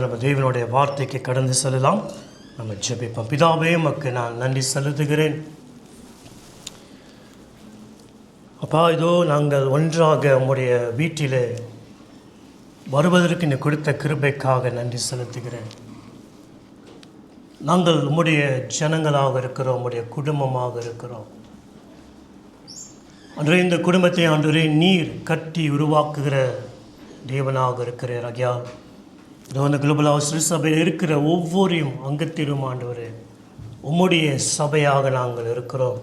நம்ம தேவனுடைய வார்த்தைக்கு கடந்து செல்லலாம். நம்ம ஜெபிப்போம். பிதாவே, உமக்கு நான் நன்றி செலுத்துகிறேன். அப்பா, இதோ நாங்கள் ஒன்றாக உம்முடைய வீட்டிலே வருவதற்கு நீ கொடுத்த கிருபைக்காக நன்றி செலுத்துகிறேன். நாங்கள் உம்முடைய ஜனங்களாக இருக்கிறோம், உம்முடைய குடும்பமாக இருக்கிறோம். அன்றே இந்த குடும்பத்தை ஆண்டவரே நீர் கட்டி உருவாக்குகிற தேவனாக இருக்கிறார். ஐயா, இந்த குளோபல் ஹவுஸ் சபையில் இருக்கிற ஒவ்வொரு அங்கத்திலும் ஆண்டவரே உம்முடைய சபையாக நாங்கள் இருக்கிறோம்.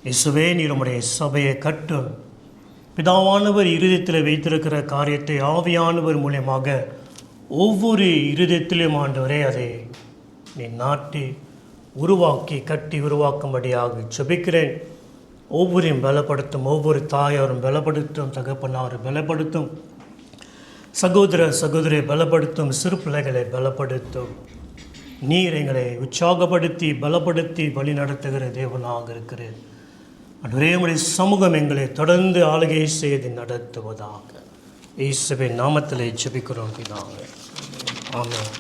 இயேசுவே, நீர் உம்முடைய சபையை கட்டும். பிதாவானவர் இருதயத்தில் வைத்திருக்கிற காரியத்தை ஆவியானவர் மூலியமாக ஒவ்வொரு இருதயத்திலும் ஆண்டவரே அதை நீ நாட்டி உருவாக்கி கட்டி உருவாக்கும்படியாக ஜெபிக்கிறேன். ஒவ்வொரையும் பலப்படுத்தும், ஒவ்வொரு தாயாரும் பலப்படுத்தும், தகப்பனாரும் பலப்படுத்தும், சகோதர சகோதரியை பலப்படுத்தும், சிறு பிள்ளைகளை பலப்படுத்தும். நீர் எங்களை உற்சாகப்படுத்தி பலப்படுத்தி வழி நடத்துகிற தேவனாக இருக்கிறேன். அன்றே உடைய சமூகம் எங்களை தொடர்ந்து ஆளுகை செய்து நடத்துவதாக இயேசுவின் நாமத்திலே ஜெபிக்கிறோம் பிதாவே. ஆமென்.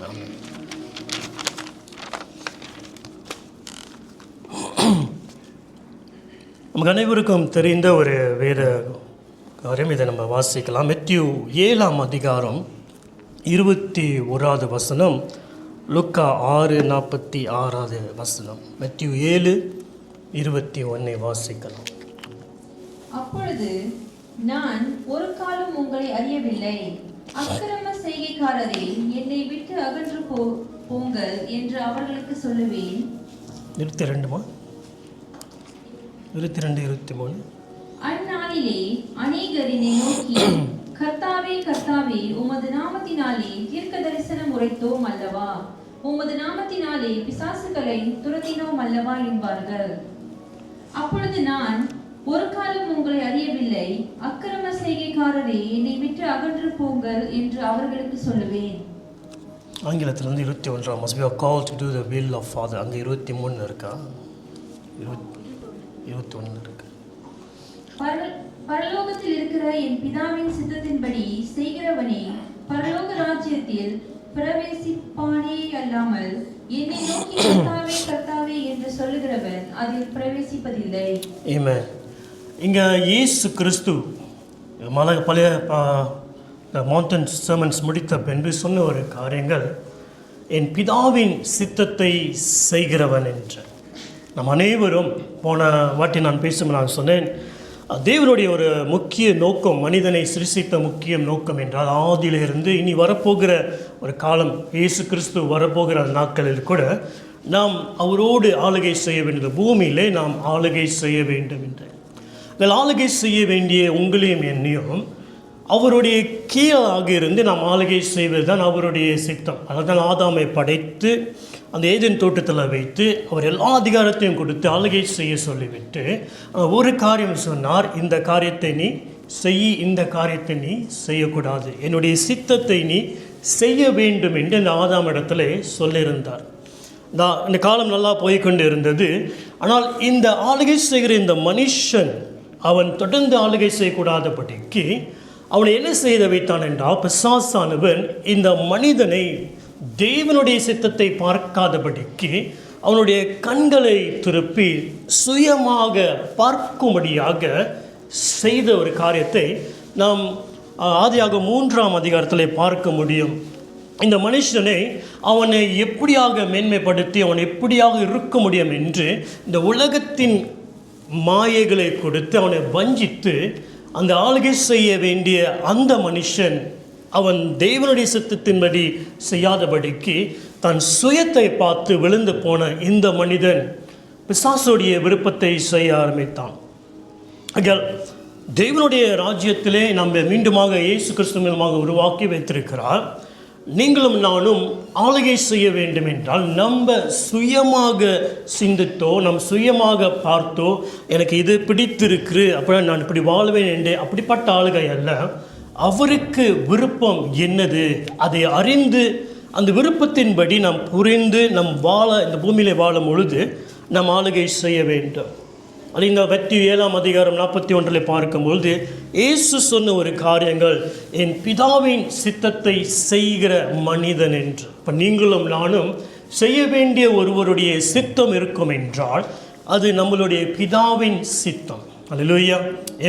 ஆமென். நமக்கு அனைவருக்கும் தெரிந்த ஒரு வேத காரியம், இதை நம்ம வாசிக்கலாம். மத்தேயு 7ஆம் அதிகாரம் 21வது வசனம், லூக்கா 6:46 வசனம். மத்தேயு 7:21 வாசிக்கலாம். அப்பொழுது நான் ஒரு காலம் உங்களை அறியவில்லை, அக்கிரம செய்கைக்காரரே என்னை விட்டு அகன்று போங்கள் என்று அவர்களுக்கு சொல்லுவேன். 22-23. அந்நாளிலே அநேகர் என்னை நோக்கி, கர்த்தாவே கர்த்தாவே, உமது நாமத்தினாலே தீர்க்க தரிசனம் உரைத்தோம் அல்லவா, உமது நாமத்தினாலே பிசாசுகளை துரத்தினோம் அல்லவா என்பார்கள். அப்பொழுது நான் ஒரு காலம் உங்களை அறியவில்லை, அக்கிரம செய்கைக்காரரே என்னை விட்டு அகன்று போங்கள் என்று அவர்களுக்கு சொல்லுவேன். ஆங்கிலத்திலிருந்து 21 must be a call to do the will of Father. அங்கே 23 இருக்கா? 21 இருக்கு. பரலோகத்தில் இருக்கிற என் பிதாவின் சித்தத்தின்படி செய்கிறவனே பரலோக ராஜ்யத்தில் பிரவேசிப்பானே அல்லாமல் என்னை நோக்கி கர்த்தாவே கர்த்தாவே என்று சொல்லுகிறவன் அதில் பிரவேசிப்பதில்லை. ஆமென். இங்கே இயேசு கிறிஸ்து பழைய மவுண்டன் சர்மன்ஸ் முடித்த பின்பு சொன்ன ஒரு காரியங்கள், என் பிதாவின் சித்தத்தை செய்கிறவன் என்று. நம் அனைவரும் போன வாட்டி நான் பேசும் நான் சொன்னேன், தேவனுடைய ஒரு முக்கிய நோக்கம், மனிதனை சிருஷ்டித்த முக்கிய நோக்கம் என்றால் ஆதியிலிருந்து இனி வரப்போகிற ஒரு காலம், இயேசு கிறிஸ்து வரப்போகிற நாட்களில் கூட நாம் அவரோடு ஆளுகை செய்ய வேண்டும். பூமியிலே நாம் ஆளுகை செய்ய வேண்டும் என்று. ஆளுகை செய்ய வேண்டிய உங்களையும் என்னையும் அவருடைய கீழாக இருந்து நாம் ஆளுகை செய்வது தான் அவருடைய சித்தம். அதனால் ஆதாமை படைத்து அந்த ஏதேன் தோட்டத்தில் வைத்து அவர் எல்லா அதிகாரத்தையும் கொடுத்து ஆளுகை செய்ய சொல்லிவிட்டு ஒரு காரியம் சொன்னார், இந்த காரியத்தை நீ செய், இந்த காரியத்தை நீ செய்யக்கூடாது, என்னுடைய சித்தத்தை நீ செய்ய வேண்டும் என்று இந்த ஆதாம் இடத்துல சொல்லியிருந்தார். இந்த காலம் நல்லா போய்கொண்டு இருந்தது. ஆனால் இந்த ஆளுகை செய்கிற இந்த மனுஷன் அவன் தொடர்ந்து ஆளுகை செய்யக்கூடாதபடிக்கு அவனை என்ன செய்து வைத்தான் என்றால், பிசாசானவன் இந்த மனிதனை தேவனுடைய சித்தத்தை பார்க்காதபடிக்கு அவனுடைய கண்களை திருப்பி சுயமாக பார்க்கும்படியாக செய்த ஒரு காரியத்தை நாம் ஆதியாகமம் 3ஆம் அதிகாரத்தில் பார்க்க முடியும். இந்த மனுஷனை அவனை எப்படியாக மேன்மைப்படுத்தி அவன் எப்படியாக இருக்க முடியும் என்று இந்த உலகத்தின் மாயைகளை கொடுத்து அவனை வஞ்சித்து அந்த ஆளுகை செய்ய வேண்டிய அந்த மனுஷன் அவன் தேவனுடைய சித்தத்தின்படி செய்யாதபடிக்கு தன் சுயத்தை பார்த்து விழுந்து போன இந்த மனிதன் பிசாசுடைய விருப்பத்தை செய்ய ஆரம்பித்தான். தேவனுடைய ராஜ்யத்திலே நம்ம மீண்டுமாக இயேசு கிறிஸ்து மூலமாக உருவாக்கி வைத்திருக்கிறார். நீங்களும் நானும் ஆளுகை செய்ய வேண்டும் என்றால் நம்ம சுயமாக சிந்தித்தோ நம் சுயமாக பார்த்தோ எனக்கு இது பிடித்திருக்கு அப்படின்னா நான் இப்படி வாழ்வேன் என்று அப்படிப்பட்ட ஆளுகை அல்ல. அவருக்கு விருப்பம் என்னது அதை அறிந்து அந்த விருப்பத்தின்படி நாம் புரிந்து நம் இந்த பூமியிலே வாழும் பொழுது நம் ஆளுகை செய்ய வேண்டும். அது இந்த மத்தேயு 7:41 பார்க்கும்பொழுது இயேசு சொன்ன ஒரு காரியங்கள், என் பிதாவின் சித்தத்தை செய்கிற மனிதன் என்று. இப்போ நீங்களும் நானும் செய்ய வேண்டிய ஒருவருடைய சித்தம் இருக்கும் என்றால் அது நம்மளுடைய பிதாவின் சித்தம். அல்லேலூயா,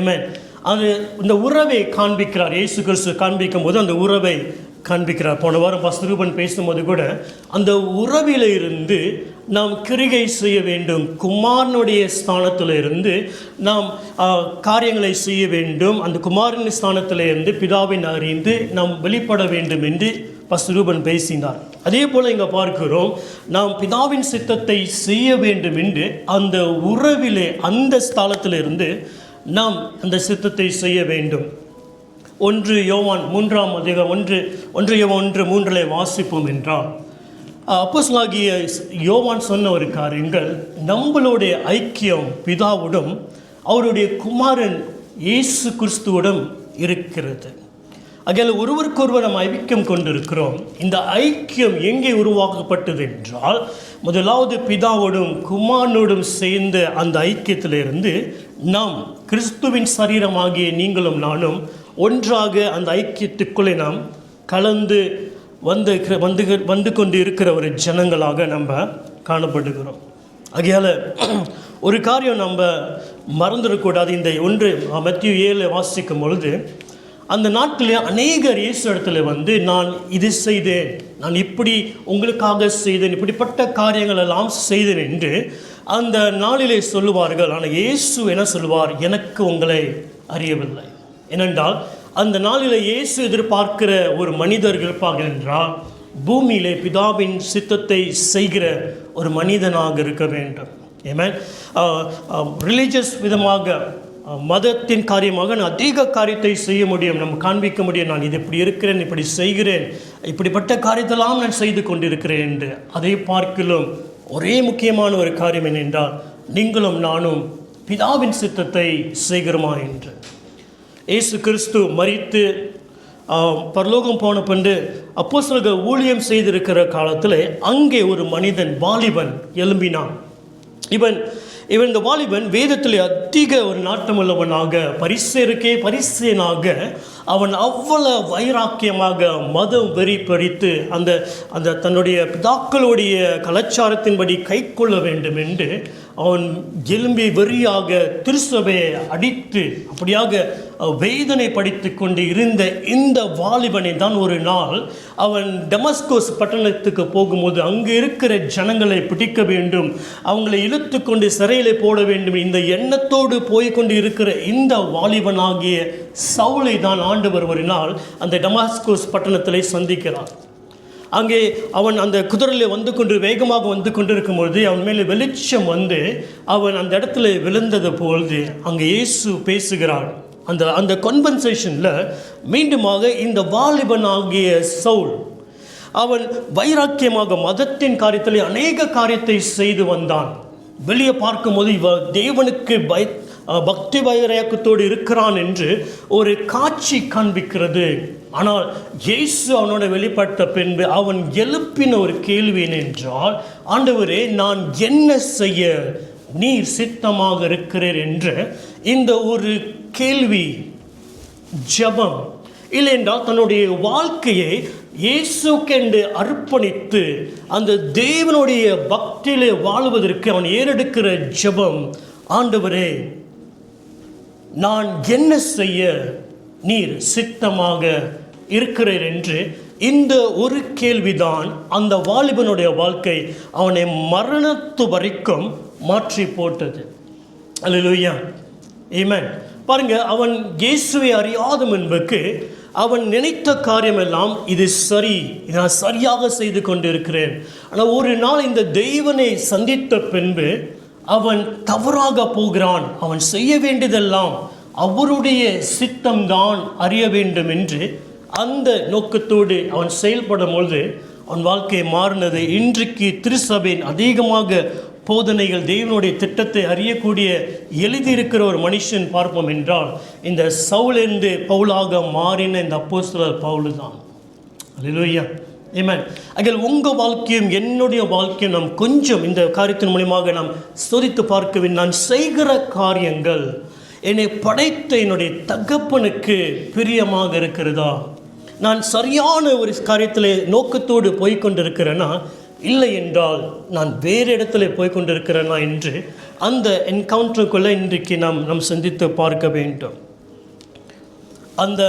ஆமென். அது இந்த உறவை காண்பிக்கிறார் இயேசு கிறிஸ்து. காண்பிக்கும் போது அந்த உறவை காண்பிக்கிறார். போன வாரம் பாஸ்டர் ரூபன் பேசும்போது கூட அந்த உறவில் இருந்து நாம் கிரிகை செய்ய வேண்டும். குமாரனுடைய ஸ்தானத்தில் இருந்து நாம் காரியங்களை செய்ய வேண்டும். அந்த குமாரன் ஸ்தானத்தில் இருந்து பிதாவின் அறிந்து நாம் வெளிப்பட வேண்டும் என்று பாஸ்டர் ரூபன் பேசினார். அதே போல் இங்கே பார்க்கிறோம், நாம் பிதாவின் சித்தத்தை செய்ய வேண்டும் என்று அந்த உறவிலே அந்த ஸ்தானத்தில் இருந்து நாம் அந்த சித்தத்தை செய்ய வேண்டும். 1 யோவான் 3:3 வாசிப்போம் என்றால், அப்போஸ்தலனாகிய யோவான் சொன்ன ஒரு காரியங்கள், நம்மளுடைய ஐக்கியம் பிதாவுடன் அவருடைய குமாரன் இயேசு கிறிஸ்துவுடன் இருக்கிறது. ஆகையால் ஒருவருக்கொருவர் நாம் ஐக்கியம் கொண்டிருக்கிறோம். இந்த ஐக்கியம் எங்கே உருவாக்கப்பட்டது என்றால், முதலாவது பிதாவோடும் குமாரனோடும் சேர்ந்த அந்த ஐக்கியத்திலிருந்து நாம் கிறிஸ்துவின் சரீரமாகிய நீங்களும் நானும் ஒன்றாக அந்த ஐக்கியத்துக்குள்ளே நாம் கலந்து வந்து கொண்டு இருக்கிற ஒரு ஜனங்களாக நம்ம காணப்படுகிறோம். ஆகையால் ஒரு காரியம் நம்ம மறந்துடக்கூடாது. இந்த மத்தேயு 7 வாசிக்கும் பொழுது, அந்த நாட்களில் அநேகர் இயேசு இடத்துல வந்து, நான் இது செய்தேன், நான் இப்படி உங்களுக்காக செய்தேன், இப்படிப்பட்ட காரியங்கள் எல்லாம் செய்தேன் என்று அந்த நாளிலே சொல்லுவார்கள். ஆனால் இயேசு என்ன சொல்லுவார்? எனக்கு உங்களை அறியவில்லை. ஏனென்றால் அந்த நாளில் இயேசு எதிர்பார்க்கிற ஒரு மனிதர் இருப்பார்கள் என்றால், பூமியிலே பிதாவின் சித்தத்தை செய்கிற ஒரு மனிதனாக இருக்க வேண்டும். ஆமென். ரிலீஜியஸ் விதமாக, மதத்தின் காரியமாக நான் அதிக காரியத்தை செய்ய முடியும், நம்ம காண்பிக்க முடியும், நான் இது இப்படி இருக்கிறேன், இப்படி செய்கிறேன், இப்படிப்பட்ட காரியத்தெல்லாம் நான் செய்து கொண்டிருக்கிறேன் என்று. அதை பார்க்கலும் ஒரே முக்கியமான ஒரு காரியம் என்னென்றால், நீங்களும் நானும் பிதாவின் சித்தத்தை செய்கிறோமா என்று. இயேசு கிறிஸ்து மரித்து பரலோகம் போன பின்பு அப்போஸ்தலர்கள் ஊழியம் செய்திருக்கிற காலத்தில் அங்கே ஒரு மனிதன், வாலிபன் எழும்பினான். இவன் இந்த வாலிபன் வேதத்தில் அதிக ஒரு நாட்டமுள்ளவனாக, பரிசேயனாக, அவன் அவ்வளவு வைராக்கியமாக மதம் வெறி பறித்து அந்த தன்னுடைய பிதாக்களுடைய கலாச்சாரத்தின்படி கை கொள்ள வேண்டும் என்று அவன் எழும்பி வெறியாக திருச்சபையை அடித்து அப்படியாக வேதனை படித்து கொண்டு இருந்த இந்த வாலிபனை தான் ஒரு நாள் அவன் டெமஸ்கோஸ் பட்டணத்துக்கு போகும்போது அங்கு இருக்கிற ஜனங்களை பிடிக்க வேண்டும், அவங்களை இழுத்து கொண்டு சிறையிலே போட வேண்டும், இந்த எண்ணத்தோடு போய்கொண்டு இருக்கிற இந்த வாலிபனாகிய சவுலை தான் ஆண்டவர் ஒரு நாள் அந்த டெமஸ்கோஸ் பட்டணத்திலே சந்திக்கிறார். அங்கே அவன் அந்த குதிரையில் வேகமாக வந்து கொண்டிருக்கும்பொழுது அவன் மேலே வெளிச்சம் வந்து அவன் அந்த இடத்துல விழுந்தது பொழுது அங்கே இயேசு பேசுகிறார். அந்த கான்வர்சேஷனில் மீண்டுமாக இந்த வாலிபனாகிய சவுல் அவன் வைராக்கியமாக மதத்தின் காரியத்தில் அநேக காரியத்தை செய்து வந்தான். வெளியே பார்க்கும்போது தேவனுக்கு பக்தி வைராக்கியத்தோடு இருக்கிறான் என்று ஒரு காட்சி காண்பிக்கிறது. ஆனால் இயேசு அவனோட வெளிப்பட்ட பின்பு அவன் எழுப்பின ஒரு கேள்வி என்னென்றால், ஆண்டவரே, நான் என்ன செய்ய நீர் சித்தமாக இருக்கிறீர் என்ற இந்த ஒரு கேள்வி, ஜெபம். இல்லை என்றால் தன்னுடைய வாழ்க்கையை இயேசுக்கென்று அர்ப்பணித்து அந்த தேவனுடைய பக்தியிலே வாழ்வதற்கு அவன் ஏறெடுக்கிற ஜெபம், ஆண்டவரே, நான் என்ன செய்ய நீர் சித்தமாக இருக்கிறீர் என்று இந்த ஒரு கேள்விதான் அந்த வாலிபனுடைய வாழ்க்கை அவனை மரணத்து வரைக்கும் மாற்றி போட்டது. அல்லேலூயா, ஆமென். பாருங்க, அவன் இயேசுவை அறியாத முன்புக்கு அவன் நினைத்த காரியமெல்லாம் இது சரி, இதை நான் சரியாக செய்து கொண்டிருக்கிறேன். ஆனால் ஒரு நாள் இந்த தெய்வனை சந்தித்த பின்பு அவன் தவறாக போகிறான். அவன் செய்ய வேண்டியதெல்லாம் அவருடைய சித்தம்தான் அறிய வேண்டும் என்று அந்த நோக்கத்தோடு அவன் செயல்படும் பொழுது அவன் வாழ்க்கை மாறினது. இன்றைக்கு திருச்சபையின் அதிகமாக போதனைகள் தேவனுடைய திட்டத்தை அறியக்கூடிய எழுதியிருக்கிற ஒரு மனுஷன் பார்ப்போம் என்றால் இந்த சவுலிருந்து பவுலாக மாறின இந்த அப்போஸ்தலர் பவுல் தான். அல்லேலூயா, ஆமென். அதில் உங்கள் வாழ்க்கையும் என்னுடைய வாழ்க்கையும் நாம் கொஞ்சம் இந்த காரியத்தின் மூலியமாக நாம் சோதித்து பார்க்க வேண்டும். நான் செய்கிற காரியங்கள் என்னை படைத்த என்னுடைய தகப்பனுக்கு பிரியமாக இருக்கிறதா? நான் சரியான ஒரு காரியத்தில் நோக்கத்தோடு போய்கொண்டிருக்கிறேன்னா, இல்லை என்றால் நான் வேறு இடத்துல போய்கொண்டிருக்கிறேனா என்று அந்த என்கவுண்டருக்குள்ளே இன்றைக்கு நாம் சிந்தித்து பார்க்க வேண்டும். அந்த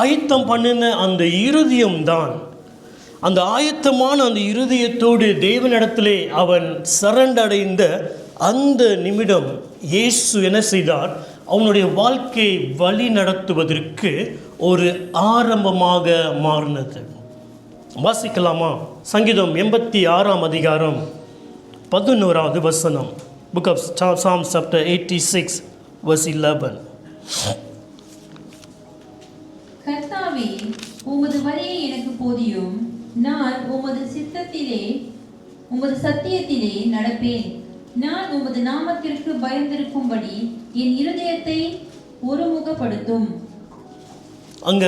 ஆயத்தம் பண்ணின அந்த இருதயம்தான், அந்த ஆயத்தமான அந்த இருதயத்தோடு தேவனிடத்திலே அவன் சரண்டடைந்த அந்த நிமிடம் இயேசு என்ன செய்தார்? அவனுடைய வாழ்க்கையை வழி நடத்துவதற்கு ஒரு ஆரம்பமாக மாறினது. வாசிக்கலாமா? சங்கீதம் 86 அதிகாரம் 11வது வசனம். Book of Psalms chapter 86 verse 11. கர்த்தாவே, உமது வழியை எனக்கு போதியும், நான் உமது சத்தியத்திலே நடப்பேன். நான் உமது நாமத்திற்கு பயந்திருக்கும்படி என் இருதயத்தை ஒருமுகப்படுத்தும். அங்க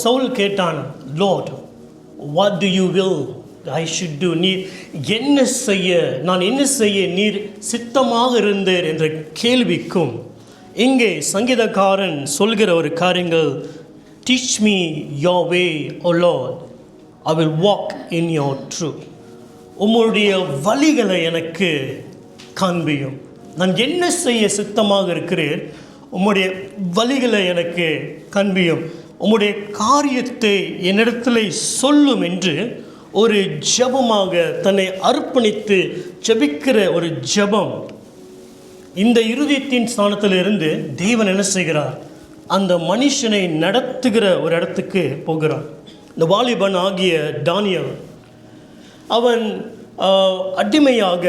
சவுல் கேட்டான், Lord, what do you will I should do? நீர் என்ன செய்ய, நான் என்ன செய்ய நீர் சித்தமாக இருந்தீர் என்ற கேள்விக்கும் இங்கே சங்கீதக்காரன் சொல்கிற ஒரு காரியங்கள், teach me your way, O Lord, I will walk in your truth. உம்முடைய வழிகளை எனக்கு காண்பியும். நான் என்ன செய்ய சித்தமாக இருக்கிறேன், உம்முடைய வழிகளை எனக்கு காண்பியும், உம்முடைய காரியத்தை என்னிடத்தில் சொல்லும் என்று ஒரு ஜெபமாக தன்னை அர்ப்பணித்து ஜெபிக்கிற ஒரு ஜெபம். இந்த இருதயத்தின் ஸ்தானத்திலிருந்து தேவன் என்ன செய்கிறார்? அந்த மனுஷனை நடத்துகிற ஒரு இடத்துக்கு போகிறார். இந்த வாலிபன் ஆகிய தானியேல், அவன் அடிமையாக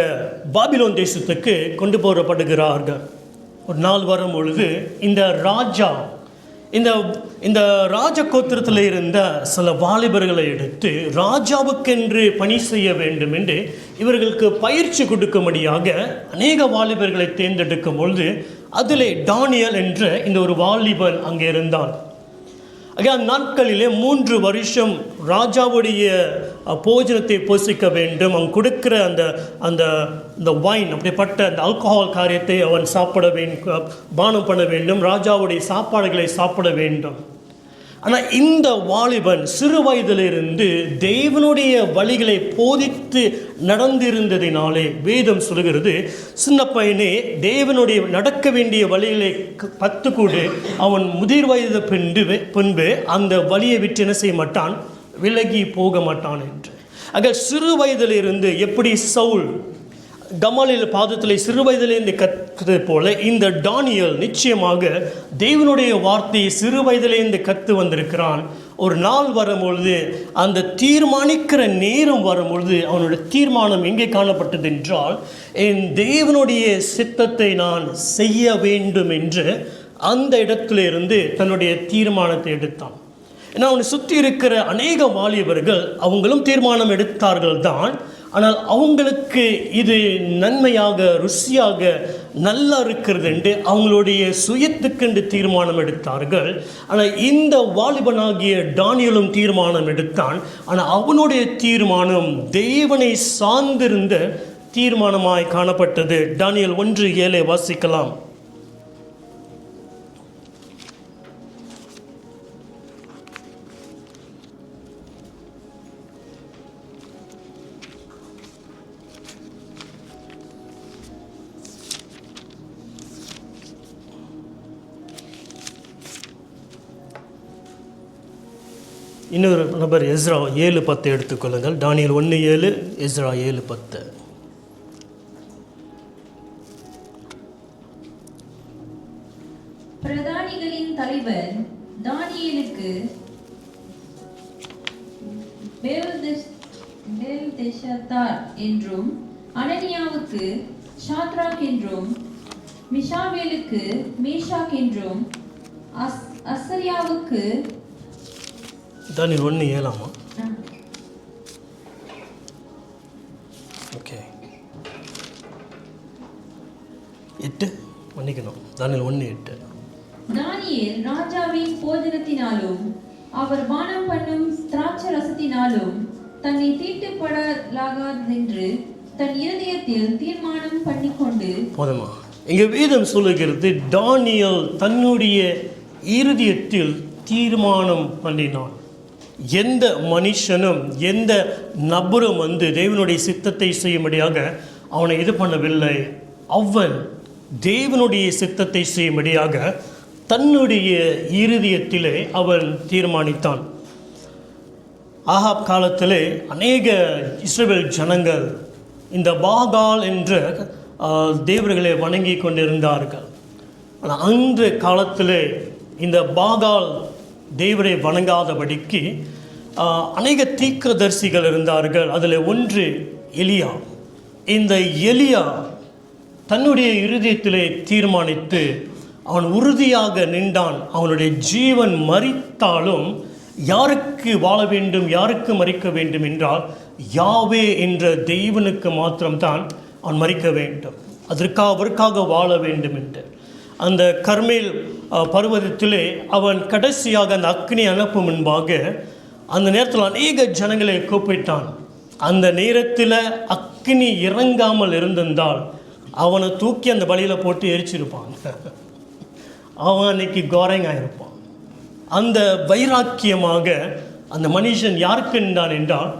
பாபிலோன் தேசத்துக்கு கொண்டு போகப்படுகிறார்கள். ஒரு நாள் வரும் பொழுது இந்த ராஜா இந்த ராஜ கோத்திரத்தில் இருந்த சில வாலிபர்களை எடுத்து ராஜாவுக்கென்று பணி செய்ய வேண்டும் என்று இவர்களுக்கு பயிற்சி கொடுக்கும்படியாக அநேக வாலிபர்களை தேர்ந்தெடுக்கும் பொழுது அதிலே தானியேல் என்ற இந்த ஒரு வாலிபன் அங்கே இருந்தான். நாட்களிலே 3 வருஷம் ராஜாவுடைய போஜனத்தை போஷிக்க வேண்டும். அவன் கொடுக்கிற அந்த வைன், அப்படிப்பட்ட அந்த ஆல்கஹால் காரியத்தை அவன் சாப்பிட வேண்டும், பானம் பண்ண வேண்டும், ராஜாவுடைய சாப்பாடுகளை சாப்பிட வேண்டும். ஆனால் இந்த வாலிபன் சிறு வயதிலிருந்து தேவனுடைய வழிகளை போதித்து நடந்திருந்ததினாலே வேதம் சொல்கிறது, சின்ன பையனே தேவனுடைய நடக்க வேண்டிய வழிகளை கற்றுக்கூட அவன் முதிர் வயது பின்பு அந்த வழியை விட்டு என்ன செய்ய மாட்டான், விலகி போக மாட்டான் என்று. ஆக சிறு வயதிலிருந்து எப்படி சவுல் கமாலியேல் பாதத்தில் சிறு வயதிலிருந்து கற்றது போல இந்த தானியேல் நிச்சயமாக தேவனுடைய வார்த்தையை சிறு வயதிலிருந்து கற்று வந்திருக்கிறான். ஒரு நாள் வரும்பொழுது, அந்த தீர்மானிக்கிற நேரம் வரும்பொழுது அவனுடைய தீர்மானம் எங்கே காணப்பட்டது என்றால், என் தேவனுடைய சித்தத்தை நான் செய்ய வேண்டும் என்று அந்த இடத்திலிருந்து தன்னுடைய தீர்மானத்தை எடுத்தான். ஏன்னா அவனை சுற்றி இருக்கிற அநேக வாலிபர்கள் அவங்களும் தீர்மானம் எடுத்தார்கள் தான். ஆனால் அவங்களுக்கு இது நன்மையாக ருசியாக நல்லா இருக்கிறது என்று அவங்களுடைய சுயத்துக்கென்று தீர்மானம் எடுத்தார்கள். ஆனால் இந்த வாலிபனாகிய தானியேலும் தீர்மானம் எடுத்தான். ஆனால் அவனுடைய தீர்மானம் தேவனை சார்ந்திருந்த தீர்மானமாய் காணப்பட்டது. தானியேல் 1:7 வாசிக்கலாம். இன்னொரு நபர் எஸ்ரா 7:10 எடுத்துக்கொள்ளுங்கள். தானியேல் 1:7, எஸ்ரா 7:10. பிரதானிகளின் தலைவர் தானியேலுக்கு பெல்தெஷாத்தார் என்றும், அனனியாவுக்கு ஷாத்ராக் என்றும், மிஷாவேலுக்கு மேஷாக் என்றும், அசரியாவுக்கு தானியேல் 1:7. ஓகே, 8 மன்னிக்கணும். தானியேல் 1:8. தானியேல் ராஜாவின் போஜனத்தினாலும் அவர் பானம் பண்ணும் திராட்சை ரசத்தினாலும் நாமத்தினாலும் தன்னை தீட்டுப்படலாகாதென்று தன் இருதயத்தில் தீர்மானம் பண்ணிக்கொண்டு. போதுமா? இங்க வேதம் சொல்லுகிறது, தானியேல் தன்னுடைய இருதயத்தில் தீர்மானம் பண்ணினான். எந்த மனுஷனும் எந்த நபரும் தேவனுடைய சித்தத்தை செய்யும்படியாக அவனை இது பண்ணவில்லை. அவன் தேவனுடைய சித்தத்தை செய்யும்படியாக தன்னுடைய இருதயத்திலே அவன் தீர்மானித்தான். ஆகாப் காலத்திலே அநேக இஸ்ரவேல் ஜனங்கள் இந்த பாகால் என்ற தேவர்களை வணங்கி கொண்டிருந்தார்கள். ஆனால் அந்த காலத்திலே இந்த பாகால் தேவரை வணங்காதபடிக்கு அநேக தீர்க்கதரிசிகள் இருந்தார்கள். அதில் ஒன்று எலியா. இந்த எலியா தன்னுடைய இருதயத்திலே தீர்மானித்து அவன் உறுதியாக நின்றான். அவனுடைய ஜீவன் மரித்தாலும் யாருக்கு வாழ வேண்டும், யாருக்கு மரிக்க வேண்டும் என்றால் யாவே என்ற தேவனுக்கு மாத்திரம்தான் அவன் மரிக்க வேண்டும். அவருக்காக வாழ வேண்டும் என்று அந்த கர்மேல் பர்வதத்திலே அவன் கடைசியாக அந்த அக்னி அனுப்பும் முன்பாக அந்த நேரத்தில் அநேக ஜனங்களை கூப்பிட்டான். அந்த நேரத்தில் அக்னி இறங்காமல் இருந்திருந்தால் அவனை தூக்கி அந்த பலியில் போட்டு எரிச்சிருப்பான். அவன் அன்னைக்கு கோரங்காக இருப்பான். அந்த வைராக்கியமாக அந்த மனுஷன் யாருக்கு நின்றான் என்றால்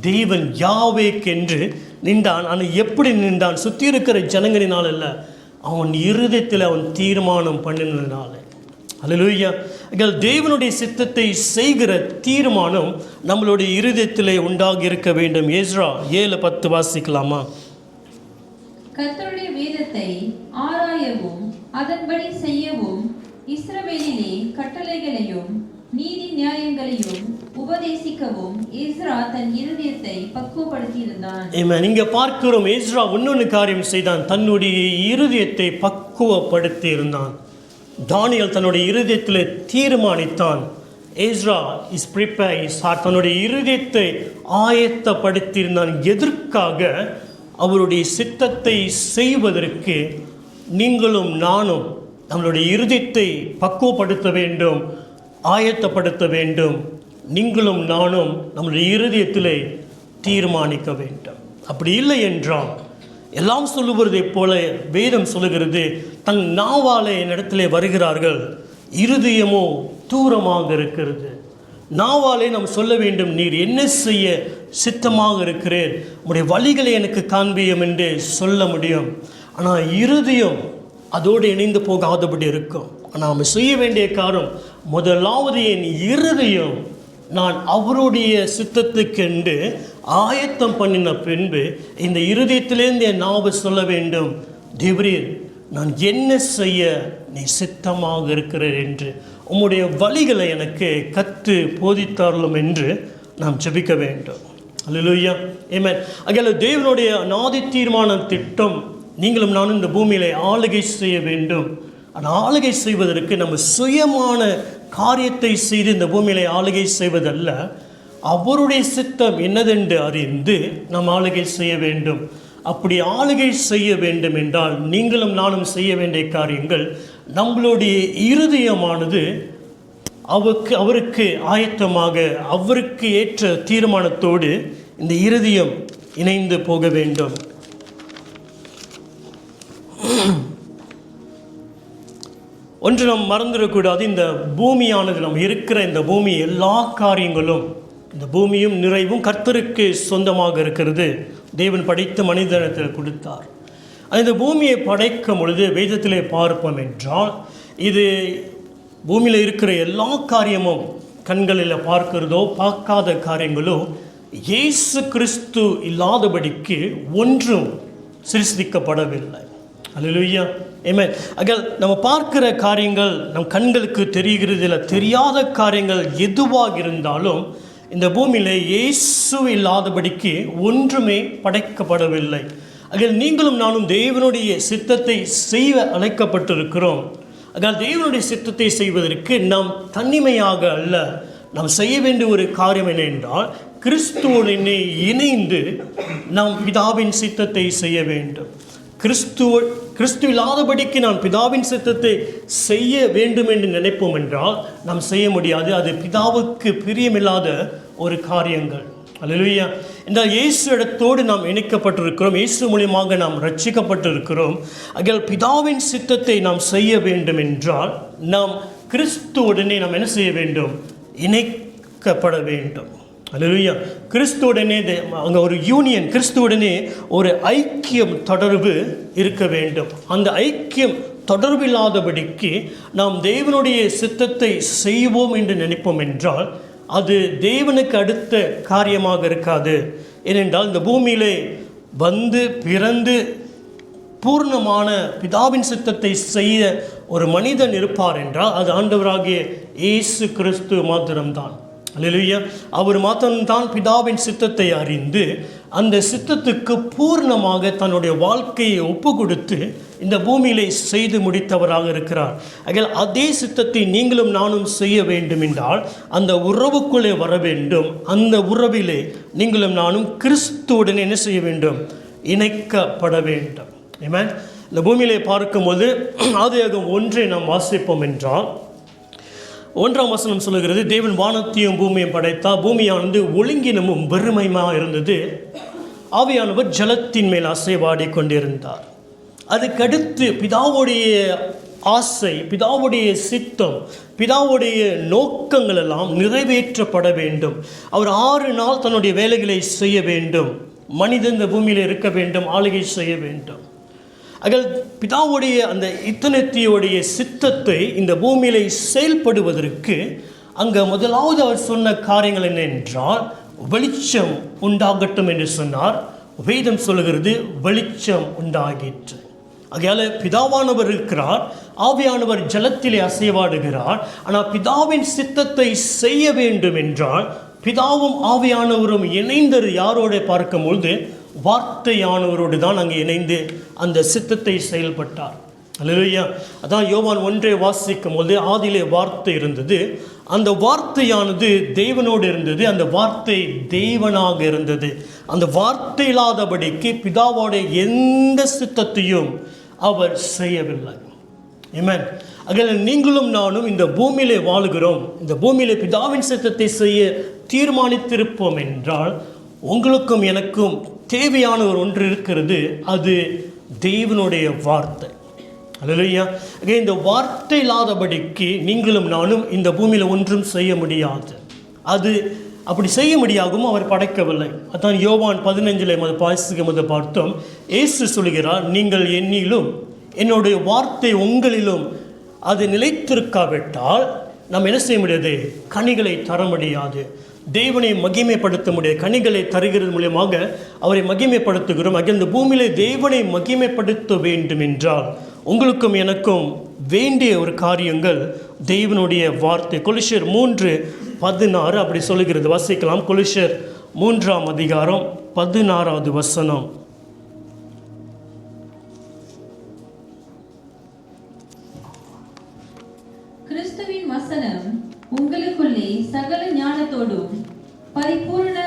தேவன் யாவேக்கென்று நின்றான். ஆனால் எப்படி நின்றான்? சுற்றி இருக்கிற ஜனங்களினால் அல்ல, அவன் இருதயத்தில் அவன் தீர்மானம் பண்ணினதுனால. அல்லேலூயா. தேவனுடைய சித்தத்தை செய்கிற தீர்மானம் நம்மளுடைய இருதயத்திலே உண்டாகி இருக்க வேண்டும். எஸ்ரா 7:10 வாசிக்கலாமா? கர்த்தருடைய வேதத்தை ஆராயவும் அதன்படி செய்யவும் இஸ்ரவேலிலே கட்டளைகளையும் நீதி நியாயங்களையும் உபதேசிக்கவும் எஸ்ரா தன் இருதயத்தை பக்குவப்படுத்தியிருந்தான். இங்க பார்க்கிறோம், எஸ்ரா இன்னொரு காரியம் செய்தான், தன்னுடைய இருதயத்தை பக்குவப்படுத்தி இருந்தான். தானியேல் தன்னுடைய இருதயத்தில் தீர்மானித்தான். Ezra is prepare his heart, தன்னுடைய இருதயத்தை ஆயத்தப்படுத்தியிருந்தான். எதற்காக? அவருடைய சித்தத்தை செய்வதற்கு நீங்களும் நானும் நம்மளுடைய இருதயத்தை பக்குவப்படுத்த வேண்டும், ஆயத்தப்படுத்த வேண்டும். நீங்களும் நானும் நம்முடைய இருதயத்திலே தீர்மானிக்க வேண்டும். அப்படி இல்லை என்றால் எல்லாம் சொல்லுவதை போல வேதம் சொல்லுகிறது, தன் நாவாலே என்னிடத்திலே வருகிறார்கள், இருதயமோ தூரமாக இருக்கிறது. நாவாலே நாம் சொல்ல வேண்டும், நீர் என்ன செய்ய சித்தமாக இருக்கிறேன், உடைய வழிகளை எனக்கு காண்பியும் என்று சொல்ல முடியும். ஆனால் இருதயம் அதோடு இணைந்து போகாதபடி இருக்கும். நாம் செய்ய வேண்டிய காரணம், முதலாவது என் இருதயம் நான் அவருடைய சித்தத்துக்கென்று ஆயத்தம் பண்ணின பின்பு இந்த இருதயத்திலேருந்து என் நாவை சொல்ல வேண்டும், தேவரீர் நான் என்ன செய்ய நீ சித்தமாக இருக்கிறேன் என்று உம்முடைய வழிகளை எனக்கு கற்று போதித்தாரலும் என்று நாம் ஜெபிக்க வேண்டும். அல்லேலூயா, ஆமென். ஆகையால் தேவனுடைய அநாதி தீர்மான திட்டம், நீங்களும் நானும் இந்த பூமியிலே ஆளுகை செய்ய வேண்டும். ஆனால் ஆளுகை செய்வதற்கு நம்ம சுயமான காரியத்தை செய்து இந்த பூமியிலே ஆளுகை செய்வதல்ல, அவருடைய சித்தம் என்னதென்று அறிந்து நாம் ஆளுகை செய்ய வேண்டும். அப்படி ஆளுகை செய்ய வேண்டும் என்றால் நீங்களும் நானும் செய்ய வேண்டிய காரியங்கள், நம்மளுடைய இருதயமானது அவருக்கு ஆயத்தமாக அவருக்கு ஏற்ற தீர்மானத்தோடு இந்த இருதயம் இணைந்து போக வேண்டும். ஒன்று நாம் மறந்துடக்கூடாது, இந்த பூமியானது, நம்ம இருக்கிற இந்த பூமி, எல்லா காரியங்களும், இந்த பூமியும் நிறைவும் கர்த்தருக்கு சொந்தமாக இருக்கிறது. தேவன் படைத்த மனிதனத்தில் கொடுத்தார். இந்த பூமியை படைக்கும் பொழுது வேதத்திலே பார்ப்போம் என்றால், இது பூமியில் இருக்கிற எல்லா காரியமும், கண்களில் பார்க்கிறதோ பார்க்காத காரியங்களோ, இயேசு கிறிஸ்து இல்லாதபடிக்கு ஒன்றும் சிருஷ்டிக்கப்படவில்லை. அல்லேலூயா, ஆமென். நம்ம பார்க்கிற காரியங்கள் நம் கண்களுக்கு தெரிகிறதில்ல, தெரியாத காரியங்கள் எதுவாக இருந்தாலும் இந்த பூமியில் இயேசு இல்லாதபடிக்கு ஒன்றுமே படைக்கப்படவில்லை. நீங்களும் நானும் தேவனுடைய சித்தத்தை செய்ய அழைக்கப்பட்டிருக்கிறோம். தேவனுடைய சித்தத்தை செய்வதற்கு நாம் தனிமையாக அல்ல, நாம் செய்ய வேண்டிய ஒரு காரியம் என்னென்றால், கிறிஸ்துவோடு இணைந்து நாம் பிதாவின் சித்தத்தை செய்ய வேண்டும். கிறிஸ்து இல்லாதபடிக்கு நான் பிதாவின் சித்தத்தை செய்ய வேண்டும் என்று நினைப்போம் என்றால் நாம் செய்ய முடியாது. அது பிதாவுக்கு பிரியமில்லாத ஒரு காரியங்கள். அல்லேலூயா. என்றால் இயேசு இடத்தோடு நாம் இணைக்கப்பட்டிருக்கிறோம், இயேசு மூலியமாக நாம் ரட்சிக்கப்பட்டிருக்கிறோம். ஆகையால் பிதாவின் சித்தத்தை நாம் செய்ய வேண்டும் என்றால் நாம் கிறிஸ்துவுடனே நாம் என்ன செய்ய வேண்டும்? இணைக்கப்பட வேண்டும். அல்லேலூயா. கிறிஸ்துவுடனே அங்கே ஒரு யூனியன், கிறிஸ்துவுடனே ஒரு ஐக்கியம், தொடர்பு இருக்க வேண்டும். அந்த ஐக்கியம் தொடர்பு இல்லாதபடிக்கு நாம் தேவனுடைய சித்தத்தை செய்வோம் என்று நினைப்போம் என்றால் அது தேவனுக்கு அடுத்த காரியமாக இருக்காது. ஏனென்றால் இந்த பூமியிலே வந்து பிறந்து பூர்ணமான பிதாவின் சித்தத்தை செய்ய ஒரு மனிதன் இருப்பார் என்றால் அது ஆண்டவராகிய இயேசு கிறிஸ்து மாத்திரம்தான். அல்லேலூயா. அவர் மாத்திரம்தான் பிதாவின் சித்தத்தை அறிந்து அந்த சித்தத்துக்கு பூர்ணமாக தன்னுடைய வாழ்க்கையை ஒப்பு கொடுத்து இந்த பூமியிலே செய்து முடித்தவராக இருக்கிறார். ஆகையால் அதே சித்தத்தை நீங்களும் நானும் செய்ய வேண்டும் என்றால் அந்த உறவுக்குள்ளே வர வேண்டும். அந்த உறவிலே நீங்களும் நானும் கிறிஸ்துவுடன் என்ன செய்ய வேண்டும்? இணைக்கப்பட வேண்டும். ஆமென். இந்த பூமியிலே பார்க்கும்போது ஆதியாகமம் 1 நாம் வாசிப்போம் என்றால் 1ஆம் வசனம் சொல்லுகிறது, தேவன் வானத்தையும் பூமியையும் படைத்தார். பூமியானது ஒழுங்கினமும் வெறுமையுமாக இருந்தது. ஆவியானவர் ஜலத்தின் மேல் அசைவாடி கொண்டிருந்தார். அதுக்கடுத்து பிதாவுடைய ஆசை, பிதாவுடைய சித்தம், பிதாவுடைய நோக்கங்கள் எல்லாம் நிறைவேற்றப்பட வேண்டும். அவர் 6 நாள் தன்னுடைய வேலைகளை செய்ய வேண்டும். மனிதன் இந்த பூமியில் இருக்க வேண்டும், ஆளுகை செய்ய வேண்டும். ஆக பிதாவுடைய அந்த இத்தனத்தியோடைய சித்தத்தை இந்த பூமியிலே செயல்படுவதற்கு அங்கே முதலாவது அவர் சொன்ன காரியங்கள் என்ன என்றால் வெளிச்சம் உண்டாகட்டும் என்று சொன்னார். வேதம் சொல்லுகிறது வெளிச்சம் உண்டாகிற்று. ஆகையால் பிதாவானவர் இருக்கிறார், ஆவியானவர் ஜலத்திலே அசைவாடுகிறார். ஆனால் பிதாவின் சித்தத்தை செய்ய வேண்டும் என்றால் பிதாவும் ஆவியானவரும் இணைந்தது யாரோடு பார்க்கும்பொழுது வார்த்தையானவரோடு தான் அங்கே இணைந்து அந்த சித்தத்தை செயல்பட்டார். அல்லேலூயா. அதான் யோவான் 1 வாசிக்கும் போது ஆதியிலே வார்த்தை இருந்தது, அந்த வார்த்தையானது தேவனோடு இருந்தது, அந்த வார்த்தை தேவனாக இருந்தது. அந்த வார்த்தை இல்லாதபடிக்கு பிதாவோட எந்த சித்தத்தையும் அவர் செய்யவில்லை. ஆமென். ஆகையால் நீங்களும் நானும் இந்த பூமியிலே வாழுகிறோம். இந்த பூமியிலே பிதாவின் சித்தத்தை செய்ய தீர்மானித்திருப்போம் என்றால் உங்களுக்கும் எனக்கும் தேவையான ஒரு ஒன்று இருக்கிறது, அது தேவனுடைய வார்த்தை. அல்லேலூயா. இந்த வார்த்தை இல்லாதபடிக்கு நீங்களும் நானும் இந்த பூமியில் ஒன்றும் செய்ய முடியாது. அது அப்படி செய்ய முடியாகவும் அவர் படைக்கவில்லை. அதான் யோவான் 15 வாசிக்கும் போது பார்த்தோம். இயேசு சொல்கிறார், நீங்கள் என்னிலும் என்னுடைய வார்த்தை உங்களிலும் அது நிலைத்திருக்காவிட்டால் நாம் என்ன செய்ய முடியாது? கனிகளை தர முடியாது, தேவனை மகிமைப்படுத்த முடியாது. கனிகளை தருகிறது மூலியமாக அவரை மகிமைப்படுத்துகிறோம். இந்த பூமியிலே தேவனை மகிமைப்படுத்த வேண்டும் என்றால் உங்களுக்கும் எனக்கும் வேண்டிய ஒரு காரியங்கள் தேவனுடைய வார்த்தை. கொலோசியர் 3:16 அப்படி சொல்லுகிறது. வாசிக்கலாம். கொலோசியர் 3ஆம் அதிகாரம் 16வது வசனம். கிறிஸ்துவின் வசனம் உங்களுக்குள்ளே சகல ஞானத்தோடும் பரிபூர்ண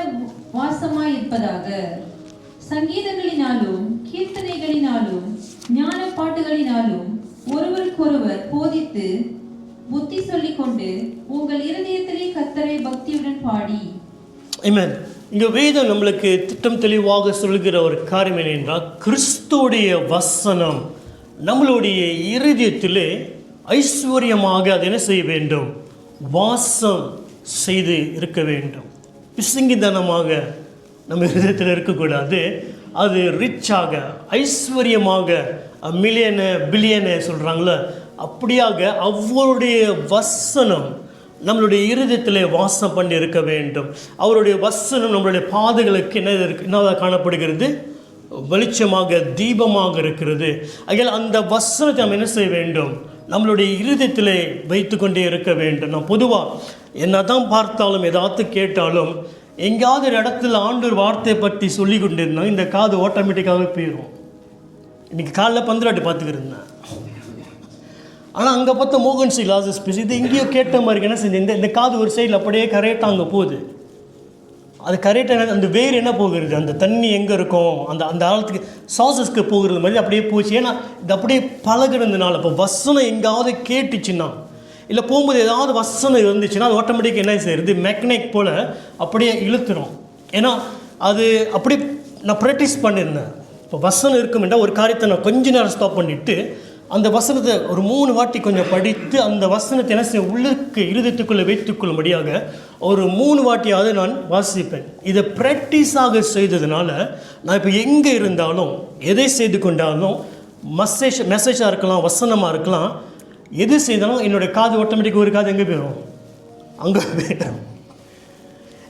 வாசமாயிருப்பதாக, சங்கீதங்களினாலும் கீர்த்தனைகளினாலும் ஞான பாட்டுகளினாலும் ஒருவருக்கொருவர் போதித்து புத்தி சொல்லிக் கொண்டு உங்கள் இருதயத்திலே கர்த்தரை பக்தியுடன் பாடி. ஆமென். இங்கே வேதம் நம்மளுக்கு திட்டம் தெளிவாக சொல்கிற ஒரு காரியம் என்னென்றால் கிறிஸ்துவுடைய வசனம் நம்மளுடைய இருதயத்திலே ஐஸ்வர்யமாக அது என்ன செய்ய வேண்டும்? வாசம் செய்து இருக்க வேண்டும். பிசுங்கிதனமாக நம்ம இருதயத்தில் இருக்கக்கூடாது. அது ரிச்சாக ஐஸ்வர்யமாக மில்லியனு பில்லியனு சொல்கிறாங்களே அப்படியாக அவருடைய வசனம் நம்மளுடைய இருதயத்திலே வாசம் பண்ணி இருக்க வேண்டும். அவருடைய வசனம் நம்மளுடைய பாதைகளுக்கு என்னதாக காணப்படுகிறது? வெளிச்சமாக தீபமாக இருக்கிறது. ஆகையால் அந்த வசனத்தை நாம் என்ன செய்ய வேண்டும்? நம்மளுடைய இருதயத்திலே வைத்து கொண்டே இருக்க வேண்டும். நான் பொதுவாக என்ன தான் பார்த்தாலும் ஏதாவது கேட்டாலும் எங்கேயாவது ஒரு இடத்துல ஆண்டவர் வார்த்தையை பற்றி சொல்லி கொண்டிருந்தோம், இந்த காது ஆட்டோமேட்டிக்காகவே போயிடும். இன்றைக்கி காலைல 12 பார்த்துக்கிருந்தேன். ஆனால் அங்கே பார்த்தா மோகன் சி கிளாஸஸ் பேசி இது எங்கேயோ கேட்ட மாதிரி என்ன செஞ்சு இந்த காது ஒரு சைடில் அப்படியே கரெக்டாக அங்கே போகுது. அது கரெக்டாக அந்த வேர் என்ன போகிறது, அந்த தண்ணி எங்கே இருக்கும், அந்த ஆழத்துக்கு சாசஸ்க்கு போகிறது மாதிரி அப்படியே போச்சு. ஏன்னா இது அப்படியே பழகிறதுனால இப்போ வசனம் எங்காவது கேட்டுச்சுன்னா இல்லை போகும்போது ஏதாவது வசனம் இருந்துச்சுன்னா அது ஆட்டோமேட்டிக் என்ன செய்யுது, மெக்னிக் போல் அப்படியே இழுத்துரும். ஏன்னா அது அப்படி நான் ப்ராக்டிஸ் பண்ணியிருந்தேன். இப்போ வசனம் இருக்கும் என்றால் ஒரு காரியத்தை நான் கொஞ்ச நேரம் ஸ்டாப் பண்ணிவிட்டு அந்த வசனத்தை ஒரு 3 வாட்டி கொஞ்சம் படித்து அந்த வசனத்தை என்ன செய்ய உள்ளுக்கு இருதயத்துக்குள்ளே வைத்துக்கொள்ளும்படியாக ஒரு 3 வாட்டியாவது நான் வாசிப்பேன். இதை ப்ராக்டிஸாக செய்ததுனால நான் இப்போ எங்கே இருந்தாலும் எதை செய்து கொண்டாலும் மெசேஜாக இருக்கலாம், வசனமாக இருக்கலாம், எது செய்தாலும் என்னுடைய காது ஆட்டோமேட்டிக்காக ஒரு காது எங்கே போயிடும், அங்கே போயிடும்.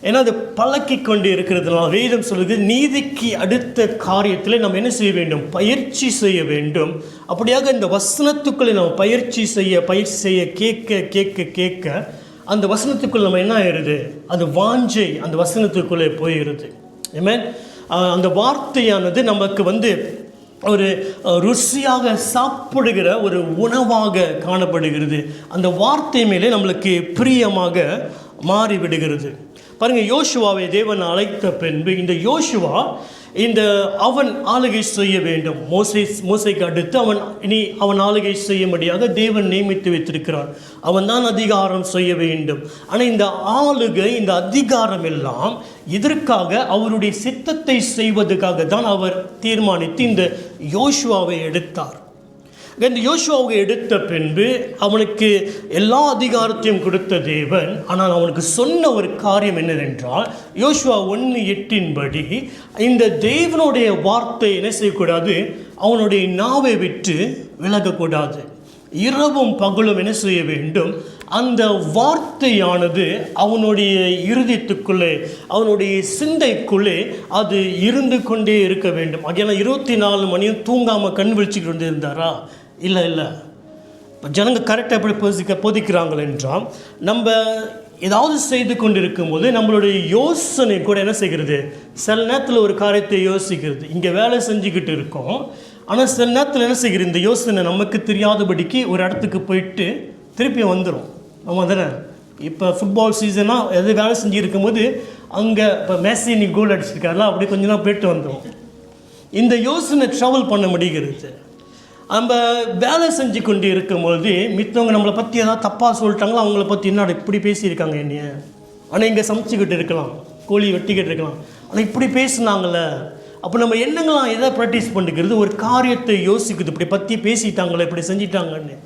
ஏன்னா அது பழக்கி கொண்டு இருக்கிறதுனால வேதம் சொல்லுது, நீதிக்கு அடுத்த காரியத்தில் நம்ம என்ன செய்ய வேண்டும், பயிற்சி செய்ய வேண்டும். அப்படியாக இந்த வசனத்துக்குள்ளே நம்ம பயிற்சி செய்ய கேட்க அந்த வசனத்துக்குள்ளே நம்ம என்ன ஆயிடுது, அது வாஞ்சை அந்த வசனத்துக்குள்ளே போயிடுது. ஆமென். அந்த வார்த்தையானது நமக்கு ஒரு ருசியாக சாப்பிடுகிற ஒரு உணவாக காணப்படுகிறது. அந்த வார்த்தை மேலே நம்மளுக்கு பிரியமாக மாறிவிடுகிறது. பாருங்கள், யோசுவாவை தேவன் அழைத்த பின்பு இந்த யோசுவா அவன் ஆளுகை செய்ய வேண்டும். மோசைக்கு அடுத்து அவன் ஆளுகை செய்யும்படியாக தேவன் நியமித்து வைத்திருக்கிறார். அவன் தான் அதிகாரம் செய்ய வேண்டும். ஆனால் இந்த ஆளுகை, இந்த அதிகாரம் எல்லாம் இதற்காக அவருடைய சித்தத்தை செய்வதற்காக தான் அவர் தீர்மானித்து இந்த யோசுவாவை எடுத்தார். இந்த யோசுவாவை எடுத்த பின்பு அவனுக்கு எல்லா அதிகாரத்தையும் கொடுத்த தேவன், ஆனால் அவனுக்கு சொன்ன ஒரு காரியம் என்னவென்றால், யோசுவா 1:8 இந்த தேவனுடைய வார்த்தை என்ன செய்யக்கூடாது, அவனுடைய நாவை விட்டு விலகக்கூடாது. இரவும் பகலும் என்ன செய்ய வேண்டும், அந்த வார்த்தையானது அவனுடைய இருதயத்துக்குள்ளே, அவனுடைய சிந்தைக்குள்ளே அது இருந்து கொண்டே இருக்க வேண்டும். அதெல்லாம் 24 மணியும் தூங்காமல் கண் விழிச்சுக்கிட்டு இருந்தாரா? இல்லை. இப்போ ஜனங்க கரெக்டாக எப்படி போதிக்கிறாங்கள் என்றால், நம்ம ஏதாவது செய்து கொண்டு இருக்கும்போது நம்மளுடைய யோசனை கூட என்ன செய்கிறது, சில நேரத்தில் ஒரு காரியத்தை யோசிக்கிறது. இங்கே வேலை செஞ்சுக்கிட்டு இருக்கோம், ஆனால் சில நேரத்தில் என்ன செய்கிறது, இந்த யோசனை நமக்கு தெரியாதபடிக்கு ஒரு இடத்துக்கு போயிட்டு திருப்பி வந்துடும். ஆமாம் தானே? இப்போ ஃபுட்பால் சீசனாக எது வேலை செஞ்சு இருக்கும்போது அங்கே இப்போ மெஸ்ஸி நீ கோல் அடிச்சிருக்காருலாம், அப்படி கொஞ்ச நாள் போயிட்டு வந்துடும். இந்த யோசனை ட்ராவல் பண்ண முடிகிறது. நம்ம வேலை செஞ்சு கொண்டு இருக்கும்போது மித்தவங்க நம்மளை பற்றி ஏதாவது தப்பாக சொல்லிட்டாங்களோ, அவங்கள பற்றி என்னடா இப்படி பேசியிருக்காங்க என்னைய, ஆனால் இங்கே சமைச்சிக்கிட்டு இருக்கலாம், கோழி வெட்டிக்கிட்டு இருக்கலாம், ஆனால் இப்படி பேசுனாங்களே. அப்போ நம்ம எண்ணங்களாம் எதை ப்ராக்டிஸ் பண்ணிக்கிறது, ஒரு காரியத்தை யோசிக்குது, இப்படி பற்றி பேசிட்டாங்களே, இப்படி செஞ்சிட்டாங்கன்னு.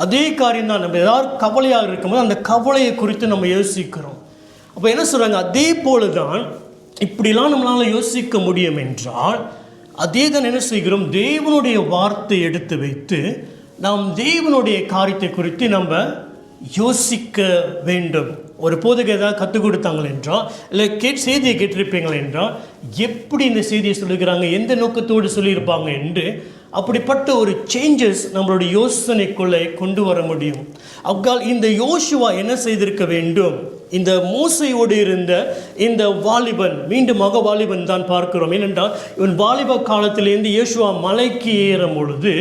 அதே காரியம் தான் நம்ம ஏதாவது கவலையாக இருக்கும்போது அந்த கவலையை குறித்து நம்ம யோசிக்கிறோம். அப்போ என்ன சொல்கிறாங்க, அதே போல தான் இப்படிலாம் நம்மளால் யோசிக்க முடியும் என்றால், அதே தான் என்ன செய்கிறோம், தேவனுடைய வார்த்தை எடுத்து வைத்து நாம் தேவனுடைய காரியத்தை குறித்து நம்ம யோசிக்க வேண்டும். ஒரு போதகர் ஏதாவது கற்றுக் கொடுத்தாங்கள் என்றால், இல்லை செய்தியை கேட்டிருப்பீங்கள் என்றால், எப்படி இந்த செய்தியை சொல்லுகிறாங்க, எந்த நோக்கத்தோடு சொல்லியிருப்பாங்க என்று அப்படிப்பட்ட ஒரு சேஞ்சஸ் நம்மளுடைய யோசனைக்குள்ளே கொண்டு வர முடியும். அக்கால் இந்த யோசுவா என்ன செய்திருக்க வேண்டும், இந்த மோசையோடு இருந்த இந்த வாலிபன் மீண்டும் வாலிபன் தான் பார்க்கிறோம். ஏனென்றால் இவன் வாலிப காலத்திலேருந்து யோசுவா மலைக்கு ஏறும் பொழுது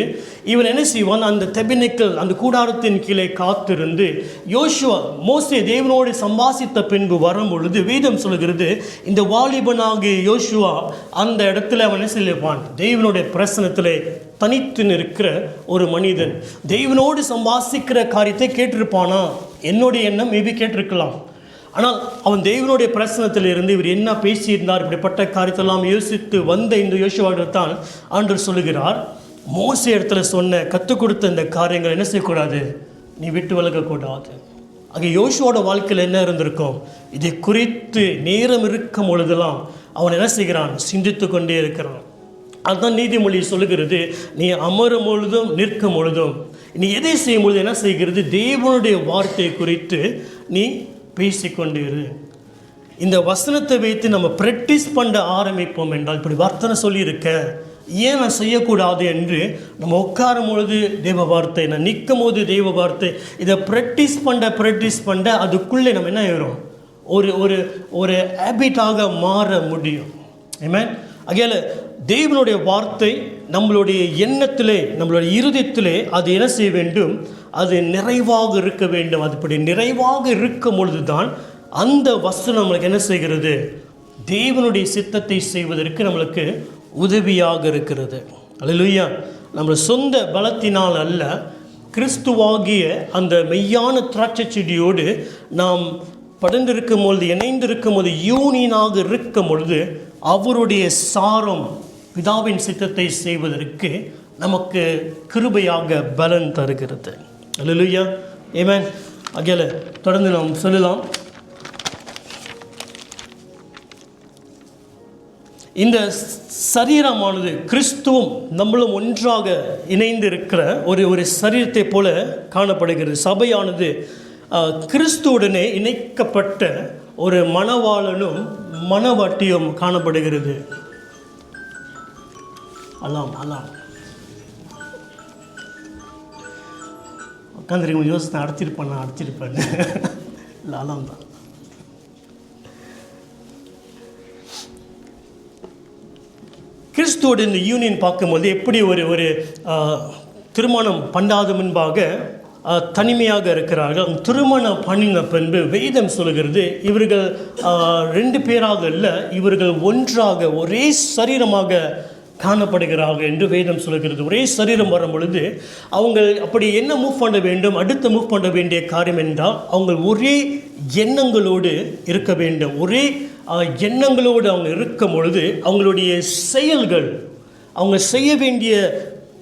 இவன் என்ன செய்வான், அந்த தெபினெக்கல் அந்த கூடாரத்தின் கீழே காத்திருந்து யோசுவா மோசே தேவனோடு சம்பாசித்த பின்பு வரும் பொழுது வேதம் சொல்கிறது, இந்த வாலிபனாகிய யோசுவா அந்த இடத்துல அவன் என்ன செய்வான், தேவனுடைய பிரசனத்திலே தனித்து நிற்கிற ஒரு மனிதன். தேவனோடு சம்பாசிக்கிற காரியத்தை கேட்டிருப்பானா, என்னுடைய எண்ணம் மேபி கேட்டிருக்கலாம். ஆனால் அவன் தேவனுடைய பிரசனத்தில் இருந்து இவர் என்ன பேசியிருந்தார், இப்படிப்பட்ட காரியத்தெல்லாம் யோசித்து வந்த இந்த யோசுவாவிடத்தான் ஆண்டவர் சொல்லுகிறார், மோசே இடத்துல சொன்ன கற்றுக் கொடுத்த இந்த காரியங்கள் என்ன செய்யக்கூடாது, நீ விட்டு விலகக்கூடாது. அங்கே யோசுவோட வாழ்க்கையில் என்ன இருந்திருக்கும், இதை குறித்து நேரம் இருக்கும் பொழுதெல்லாம் அவன் என்ன செய்கிறான், சிந்தித்து கொண்டே இருக்கிறான். அதுதான் நீதிமொழி சொல்லுகிறது, நீ அமரும் பொழுதும் நிற்கும் பொழுதும் நீ எதை செய்யும் பொழுது என்ன செய்கிறது, தேவனுடைய வார்த்தை குறித்து நீ பேசிக்கொண்டு இரு. இந்த வசனத்தை வைத்து நம்ம ப்ராக்டிஸ் பண்ண ஆரம்பிப்போம் என்றால், இப்படி வார்த்தை சொல்லியிருக்க ஏன் நான் செய்யக்கூடாது என்று நம்ம உட்காரும் பொழுது தேவ வார்த்தை, நான் நிற்கும் போது தேவ வார்த்தை, இதை ப்ராக்டிஸ் பண்ண அதுக்குள்ளே நம்ம என்ன ஆயிரும், ஒரு ஒரு ஒரு ஹேபிட்டாக மாற முடியும். ஆமென். ஆகையால் தேவனுடைய வார்த்தை நம்மளுடைய எண்ணத்திலே, நம்மளுடைய இருதயத்திலே அது என்ன செய்ய வேண்டும், அது நிறைவாக இருக்க வேண்டும். அது இப்படி நிறைவாக இருக்கும் பொழுது தான் அந்த வசனம் நம்மளுக்கு என்ன செய்கிறது, தேவனுடைய சித்தத்தை செய்வதற்கு நம்மளுக்கு உதவியாக இருக்கிறது. அல்லேலூயா. நம்ம சொந்த பலத்தினால் அல்ல, கிறிஸ்துவாகிய அந்த மெய்யான திராட்சை செடியோடு நாம் படர்ந்திருக்கும் பொழுது, இணைந்திருக்கும் போது, யூனியனாக இருக்கும் பொழுது அவருடைய சாரம் பிதாவின் சித்தத்தை செய்வதற்கு நமக்கு கிருபையாக பலன் தருகிறது. அல்லேலூயா, ஆமென். ஆகையால தொடர்ந்து நாம் சொல்லலாம். இந்த சரீரமானது கிறிஸ்துவும் நம்மளும் ஒன்றாக இணைந்து இருக்கிற ஒரு சரீரத்தை போல காணப்படுகிறது. சபையானது கிறிஸ்துவுடனே இணைக்கப்பட்ட ஒரு மணவாளனும் மணவாட்டியும் காணப்படுகிறது. அலாம் உட்காந்துருக்க யோசனை அடிச்சிருப்பேன் இல்லை, அலாம் தான். கிறிஸ்துவோட இந்த யூனியன் பார்க்கும்போது எப்படி ஒரு திருமணம் பண்ணாத முன்பாக தனிமையாக இருக்கிறார்கள். திருமணம் பண்ணின பின்பு வேதம் சொல்கிறது இவர்கள் 2 பேராக இல்லை, இவர்கள் ஒன்றாக ஒரே சரீரமாக காணப்படுகிறார்கள் என்று வேதம் சொல்கிறது. ஒரே சரீரம் வரும் பொழுது அவங்க அப்படி என்ன மூவ் பண்ண வேண்டும், அடுத்து மூவ் பண்ண வேண்டிய காரியம் என்றால் அவங்க ஒரே எண்ணங்களோடு இருக்க வேண்டும். ஒரே எண்ணங்களோடு அவங்க இருக்கும் பொழுது அவங்களுடைய செயல்கள், அவங்க செய்ய வேண்டிய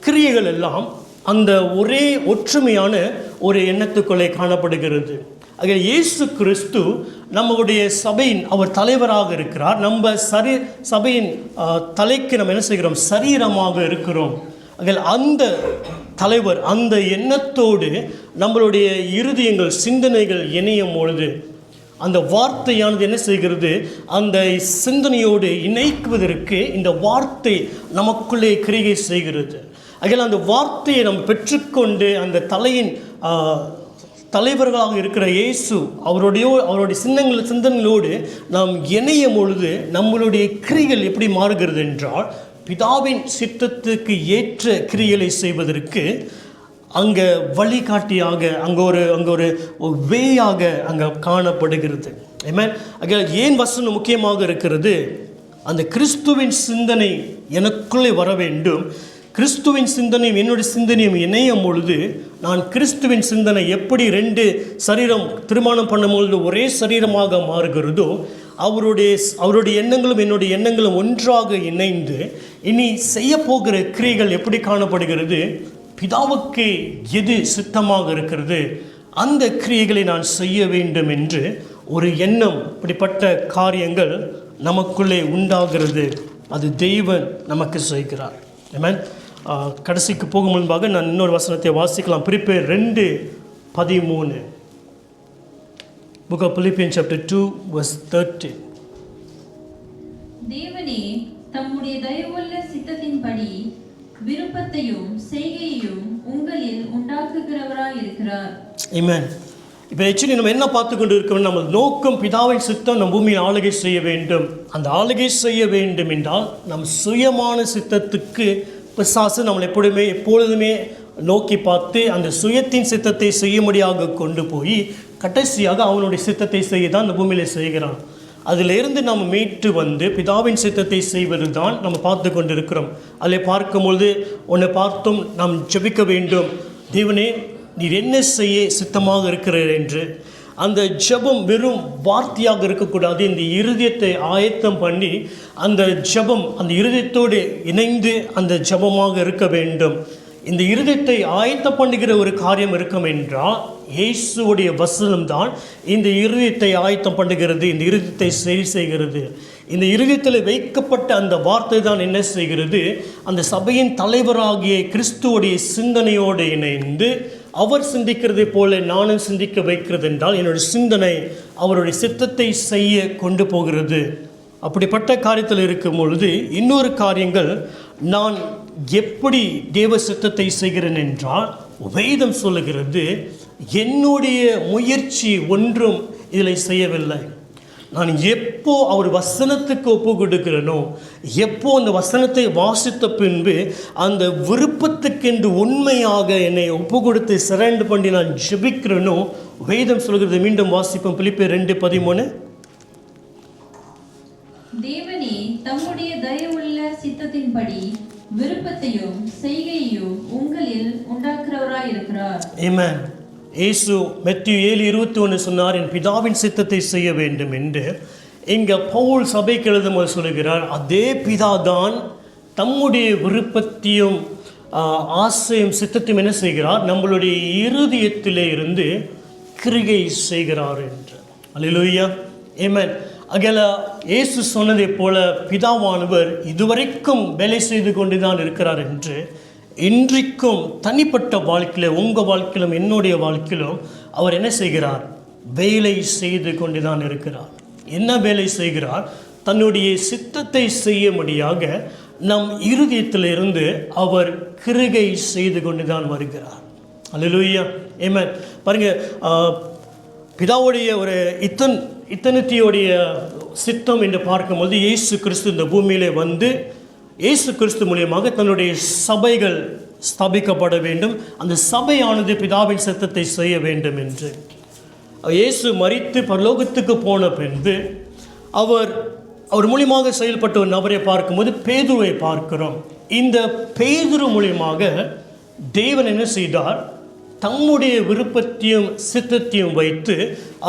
கிரியைகள் எல்லாம் அந்த ஒரே ஒற்றுமையான ஒரு எண்ணத்துக்குள்ளே காணப்படுகிறது. ஆக இயேசு கிறிஸ்து நம்முடைய சபையின் அவர் தலைவராக இருக்கிறார். நம்ம சபையின் தலைக்கு நம்ம என்ன செய்கிறோம், சரீரமாக இருக்கிறோம். ஆக அந்த தலைவர் அந்த எண்ணத்தோடு நம்மளுடைய இருதயங்கள் சிந்தனைகள் இணையும் பொழுது அந்த வார்த்தையானது என்ன செய்கிறது, அந்த சிந்தனையோடு இணைக்குவதற்கு இந்த வார்த்தை நமக்குள்ளே கிரியை செய்கிறது. ஆகையால் அந்த வார்த்தையை நம்ம பெற்றுக்கொண்டு அந்த தலையின் தலைவர்களாக இருக்கிற இயேசு அவருடைய சிந்தனைகளோடு நாம் இணையும் பொழுது நம்மளுடைய கிரிகள் எப்படி மாறுகிறது என்றால், பிதாவின் சித்தத்துக்கு ஏற்ற கிரியைகளை செய்வதற்கு அங்கே வழிகாட்டியாக அங்கே ஒரு வேயாக அங்கே காணப்படுகிறது. ஆமென். ஏன் வசனம் முக்கியமாக இருக்கிறது, அந்த கிறிஸ்துவின் சிந்தனை எனக்குள்ளே வர வேண்டும். கிறிஸ்துவின் சிந்தனையும் என்னுடைய சிந்தனையும் இணையும் பொழுது நான் கிறிஸ்துவின் சிந்தனை எப்படி 2 சரீரம் திருமணம் பண்ணும்பொழுது ஒரே சரீரமாக மாறுகிறதோ அவருடைய எண்ணங்களும் என்னுடைய எண்ணங்களும் ஒன்றாக இணைந்து இனி செய்ய போகிற கிரியைகள் எப்படி காணப்படுகிறது, பிதாவுக்கு எது சித்தமாக இருக்கிறது அந்த கிரியைகளை நான் செய்ய வேண்டும் என்று ஒரு எண்ணம், இப்படிப்பட்ட காரியங்கள் நமக்குள்ளே உண்டாகிறது. அது தெய்வன் நமக்கு செய்கிறார். ஆமென். கடைசிக்கு போகும் முன்பாக நான் இன்னொரு வசனத்தை வாசிக்கலாம். பிலிப்பியர் 2:13. Book of Philippians chapter 2 verse 13. தேவனே தம்முடைய தயவுள்ள சித்தத்தின்படி விருப்பத்தையும் செய்கையையும் உங்களில் உண்டாக்குகிறவராய் இருக்கிறார். ஆமென். இப்போ ஆக்சுவலி நம்ம என்ன பார்த்து கொண்டு இருக்கோம், நம்ம நோக்கம் பிதாவின் சித்தம் நம் பூமியில் ஆளுகை செய்ய வேண்டும். அந்த ஆளுகை செய்ய வேண்டும் என்றால் நம் சுயமான சித்தத்துக்கு பிசாசு நம்மளை எப்பொழுதுமே நோக்கி பார்த்து அந்த சுயத்தின் சித்தத்தை செய்யும்படியாக கொண்டு போய் கடைசியாக அவனுடைய சித்தத்தை செய்ய தான் இந்த பூமியில் செய்கிறான். அதிலிருந்து நாம் மீட்டு வந்து பிதாவின் சித்தத்தை செய்வது தான் நம்ம பார்த்து கொண்டு இருக்கிறோம். அதில் பார்க்கும்பொழுது ஒன்று பார்த்தோம், நாம் ஜெபிக்க வேண்டும், தேவனே நீர் என்ன செய்ய சித்தமாக இருக்கிறீர் என்று. அந்த ஜெபம் வெறும் வார்த்தையாக இருக்கக்கூடாது. இந்த இருதயத்தை ஆயத்தம் பண்ணி அந்த ஜெபம் அந்த இருதயத்தோடு இணைந்து அந்த ஜெபமாக இருக்க வேண்டும். இந்த இருதயத்தை ஆயத்தம் பண்ணுகிற ஒரு காரியம் இருக்கும் என்றால் இயேசுவுடைய வசனம் தான் இந்த இருதயத்தை ஆயத்தம் பண்ணுகிறது, இந்த இருதயத்தை சரி செய்கிறது. இந்த இருதயத்தில் வைக்கப்பட்ட அந்த வார்த்தை தான் என்ன செய்கிறது, அந்த சபையின் தலைவராகிய கிறிஸ்துவோடைய சிந்தனையோடு இணைந்து அவர் சிந்திக்கிறதை போல நானும் சிந்திக்க வைக்கிறது என்றால் என்னுடைய சிந்தனை அவருடைய சித்தத்தை செய்ய கொண்டு போகிறது. அப்படிப்பட்ட காரியத்தில் இருக்கும் பொழுது இன்னொரு காரியங்கள், நான் எப்படி தேவ சித்தத்தை செய்கிறேன் என்றால் வேதம் சொல்லுகிறது, என்னுடைய முயற்சி ஒன்றும் இதில் செய்யவில்லை. நான் எப்போ அவர் வசனத்துக்கு ஒப்பு கொடுக்கிறேனோ, எப்போ அந்த வசனத்தை வாசித்த பின்பு அந்த விருப்பத்துக்கென்று உண்மையாக என்னை ஒப்பு கொடுத்து சரண்டர் பண்ணி நான் ஜெபிக்கிறேனோ, வேதம் சொல்கிறது. மீண்டும் வாசிப்போம், பிலிப்பியர் 2:13. தேவனே தம்முடைய தயவுள்ள சித்தத்தின்படி விருப்பத்தையும் செய்கையையும் உங்களில் உண்டாக்குறவராய் இருக்கிறார். ஆமென். இயேசு மத்தேயு 7:21 சொன்னார், என் பிதாவின் சித்தத்தை செய்ய வேண்டும் என்று. இங்கே பவுல் சபைக்கு எழுதும்போது சொல்லுகிறார், அதே பிதா தான் தம்முடைய விருப்பத்தையும் ஆசையும் சித்தத்தையும் என்ன செய்கிறார், நம்மளுடைய இருதயத்திலே இருந்து கிரியை செய்கிறார் என்று. அல்லேலூயா, ஆமென். அகல இயேசு சொன்னதைப் போல பிதாவானவர் இதுவரைக்கும் வேலை செய்து கொண்டு தான் இருக்கிறார் என்று இன்றைக்கும் தனிப்பட்ட வாழ்க்கையில், உங்கள் வாழ்க்கையிலும் என்னுடைய வாழ்க்கையிலும் அவர் என்ன செய்கிறார், வேலை செய்து கொண்டு தான் இருக்கிறார். என்ன வேலை செய்கிறார், தன்னுடைய சித்தத்தை செய்யும்படியாக நம் இருதயத்தில் இருந்து அவர் கிரியை செய்து கொண்டு தான் வருகிறார். அல்லேலூயா, ஆமென். பாருங்க, பிதாவுடைய ஒரு இத்தனத்தியோடைய சித்தம் என்று பார்க்கும்போது இயேசு கிறிஸ்து இந்த பூமியிலே வந்து இயேசு கிறிஸ்து மூலியமாக தன்னுடைய சபைகள் ஸ்தாபிக்கப்பட வேண்டும், அந்த சபையானது பிதாவின் சித்தத்தை செய்ய வேண்டும் என்று. இயேசு மரித்து பரலோகத்துக்கு போன பின்பு அவர் மூலியமாக செயல்பட்ட ஒரு நபரை பார்க்கும்போது பேதுருவை பார்க்கிறோம். இந்த பேதுரு மூலியமாக தேவன் என்ன செய்தார், தம்முடைய விருப்பத்தையும் சித்தத்தையும் வைத்து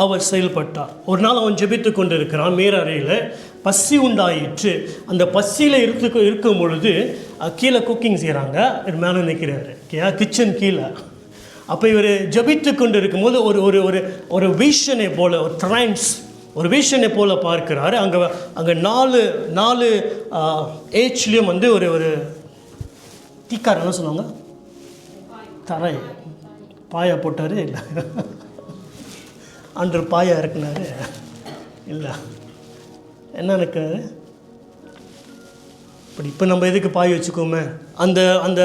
அவர் செயல்பட்டார். ஒரு நாள் அவன் ஜெபித்து கொண்டு இருக்கிறான், மேலறையில் பசி உண்டாயிற்று. அந்த பசியில் இருக்கும் பொழுது கீழே குக்கிங் செய்கிறாங்க, மேலே நிற்கிறாரு கிச்சன் கீழே. அப்போ இவர் ஜெபித்து கொண்டு இருக்கும்போது ஒரு ஒரு ஒரு விஷனை போல, ஒரு ட்ரான்ஸ், ஒரு விஷனை போல பார்க்கிறாரு. அங்கே நாலு ஏஜ்லேயும் வந்து ஒரு தீக்கார் என்ன சொல்லுவாங்க, தரை பாயா போட்டார், இல்லை அன்று பாயா இருக்குனாரு, இல்லை என்ன இருக்காரு இப்படி. இப்போ நம்ம எதுக்கு பாய் வச்சுக்கோமே, அந்த அந்த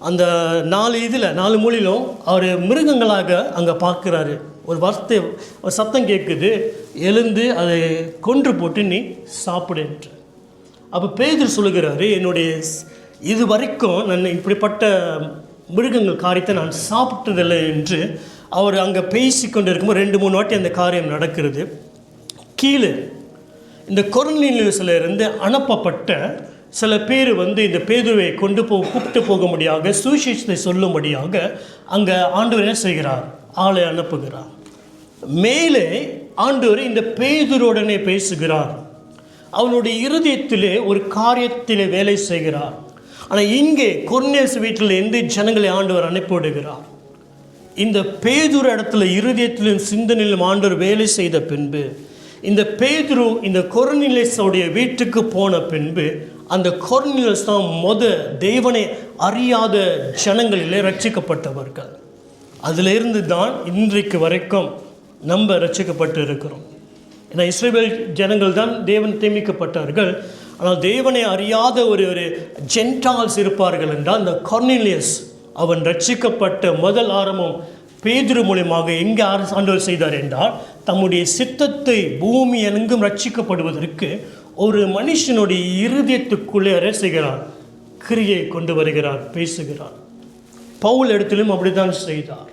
அந்த 4 மூலையிலும் அவர் மிருகங்களாக அங்கே பார்க்குறாரு. ஒரு வார்த்தை, ஒரு சத்தம் கேட்குது, எழுந்து அதை கொன்று போட்டு நீ சாப்பிடுன்ற. அப்போ பேதுரு சொல்லுகிறாரு, என்னுடைய இது வரைக்கும் நான் இப்படிப்பட்ட மிருகங்கள் காரியத்தை நான் சாப்பிட்டதில்லை என்று அவர் அங்கே பேசி கொண்டு இருக்கும்போது 2-3 வாட்டி அந்த காரியம் நடக்கிறது. கீழே இந்த கொர்நேலியுஸ்ல இருந்து அனுப்பப்பட்ட சில பேர் வந்து இந்த பேதுருவை கூப்பிட்டு போக முடியாக, சுவிசேஷத்தை சொல்லும்படியாக அங்கே ஆண்டவர் என்ன செய்கிறார், ஆளை அனுப்புகிறார். மேலே ஆண்டவர் இந்த பேதுருவுடனே பேசுகிறார், அவனுடைய இருதயத்திலே ஒரு காரியத்திலே வேலை செய்கிறார். ஆனால் இங்கே கொர்நேலியுஸ் வீட்டிலிருந்து ஜனங்களை ஆண்டவர் அனுப்பிவிடுகிறார். இந்த பேதுரு இடத்துல இருதயத்திலும் சிந்தனையிலும் ஆண்டவர் வேலை செய்த பின்பு, இந்த பேதுரு இந்த கொர்நேலியுஸ்வுடைய வீட்டுக்கு போன பின்பு, அந்த கொர்நேலியுஸ் தான் தேவனை அறியாத ஜனங்களிலே ரட்சிக்கப்பட்டவர்கள். அதிலிருந்து தான் இன்றைக்கு வரைக்கும் நம்ம ரட்சிக்கப்பட்டு இருக்கிறோம். ஏன்னா இஸ்ரவேல் ஜனங்கள் தான் தேவன் தேமிக்கப்பட்டார்கள். ஆனால் தேவனை அறியாத ஒரு ஜென்டால்ஸ் இருப்பார்கள் என்றால், இந்த கொர்நேலியுஸ் அவன் ரட்சிக்கப்பட்ட முதல் ஆரம்பம் பேதுரு மூலியமாக எங்கே ஆண்டவர் செய்தார் என்றால், தம்முடைய சித்தத்தை பூமி எங்கும் ரட்சிக்கப்படுவதற்கு ஒரு மனுஷனுடைய இருதயத்துக்குள்ளே செய்கிறார், கிரியை கொண்டு வருகிறார், பேசுகிறார். பவுல் இடத்திலும் அப்படித்தான் செய்தார்.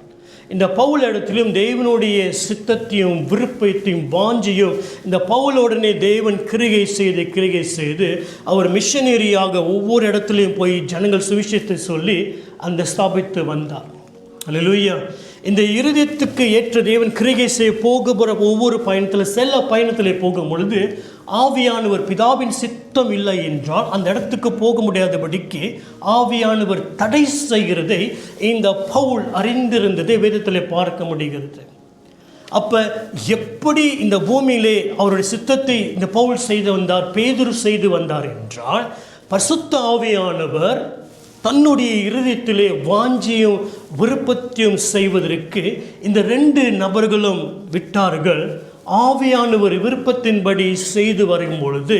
இந்த பவுல் இடத்திலும் தேவனுடைய சித்தத்தையும் விருப்பத்தையும் வாஞ்சியும் இந்த பவுலோடனே தேவன் கிரியை செய்து அவர் மிஷனரியாக ஒவ்வொரு இடத்துலையும் போய் ஜனங்கள் சுவிசேஷத்தை சொல்லி அந்த ஸ்தாபித்து வந்தார். அல்லேலூயா. இந்த இருதயத்துக்கு ஏற்ற தேவன் கிரியை செய்ய போகிற ஒவ்வொரு பயணத்தில் போகும் பொழுது ஆவியானவர், பிதாவின் சித்தம் இல்லை என்றால் அந்த இடத்துக்கு போக முடியாதபடிக்கு ஆவியானவர் தடை செய்கிறதை இந்த பவுல் அறிந்திருந்ததை வேதத்தில் பார்க்க முடிகிறது. அப்போ எப்படி இந்த பூமியிலே அவருடைய சித்தத்தை இந்த பவுல் செய்து வந்தார், பேதுரு செய்து வந்தார் என்றால், பரிசுத்த ஆவியானவர் தன்னுடைய இருதயத்திலே வாஞ்சியும் விருப்பத்தையும் செய்வதற்கு இந்த 2 நபர்களும் விட்டார்கள். ஆவியானவர் விருப்பத்தின்படி செய்து வரும் பொழுது,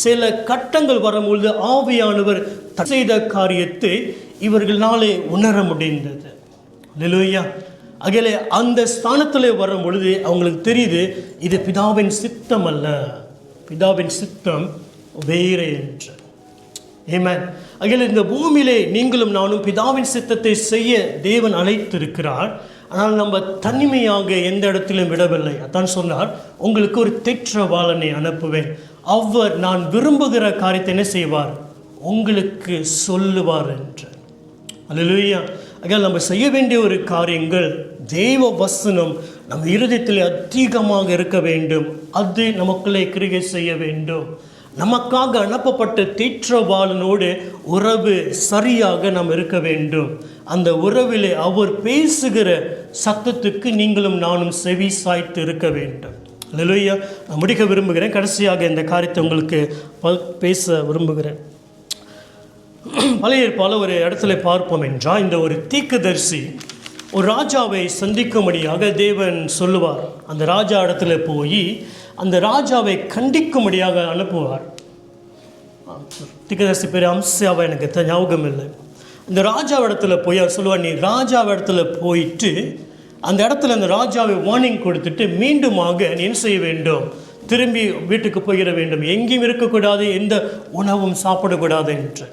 சில கட்டங்கள் வரும்பொழுது ஆவியானவர் செய்த காரியத்தை இவர்களாலே உணர முடிந்தது. அல்லேலூயா. அகலே அந்த ஸ்தானத்தில் வரும் பொழுது அவங்களுக்கு தெரியுது, இது பிதாவின் சித்தம் அல்ல, பிதாவின் சித்தம் வேறு என்று. ஆமென். அகலே இந்த பூமியிலே நீங்களும் நானும் பிதாவின் சித்தத்தை செய்ய தேவன் அழைத்திருக்கிறார். ஆனால் நம்ம தனிமையாக எந்த இடத்திலும் விடவில்லை. அதான் சொன்னார், உங்களுக்கு ஒரு தேற்றவாளனை அனுப்புவேன், அவர் நான் விரும்புகிற காரியத்தை என்ன செய்வார், உங்களுக்கு சொல்லுவார் என்று. அல்லேலூயா. ஆகையால் நம்ம செய்ய வேண்டிய ஒரு காரியங்கள், தேவ வசனம் நம் இருதயத்தில் அதிகமாக இருக்க வேண்டும். அது நமக்குள்ளே கிரியை செய்ய வேண்டும். நமக்காக அனுப்பப்பட்ட தேற்றவாளனோடு உறவு சரியாக நாம் இருக்க வேண்டும். அந்த உறவிலே அவர் பேசுகிற சத்தத்துக்கு நீங்களும் நானும் செவி சாய்த்து இருக்க வேண்டும். அல்லேலூயா. நான் முடிக்க விரும்புகிறேன். கடைசியாக இந்த காரியத்தை உங்களுக்கு பேச விரும்புகிறேன். பழைய ஏற்பாடில் ஒரு இடத்துல பார்ப்போம் என்றால், இந்த ஒரு தீர்க்கதரிசி ஒரு ராஜாவை சந்திக்கும்படியாக தேவன் சொல்லுவார். அந்த ராஜா இடத்துல போய் அந்த ராஜாவை கண்டிக்கும்படியாக அனுப்புவார். தீர்க்கதரிசி பேர் அம்சாவை எனக்கு ஞாபகம் இல்லை. இந்த ராஜா இடத்துல போய் அவர் சொல்லுவார், நீ ராஜா இடத்துல போயிட்டு அந்த இடத்துல அந்த ராஜாவை வார்னிங் கொடுத்துட்டு மீண்டுமாக நீ என்ன செய்ய வேண்டும், திரும்பி வீட்டுக்கு போயிட வேண்டும், எங்கேயும் இருக்கக்கூடாது, எந்த உணவும் சாப்பிடக்கூடாது என்று.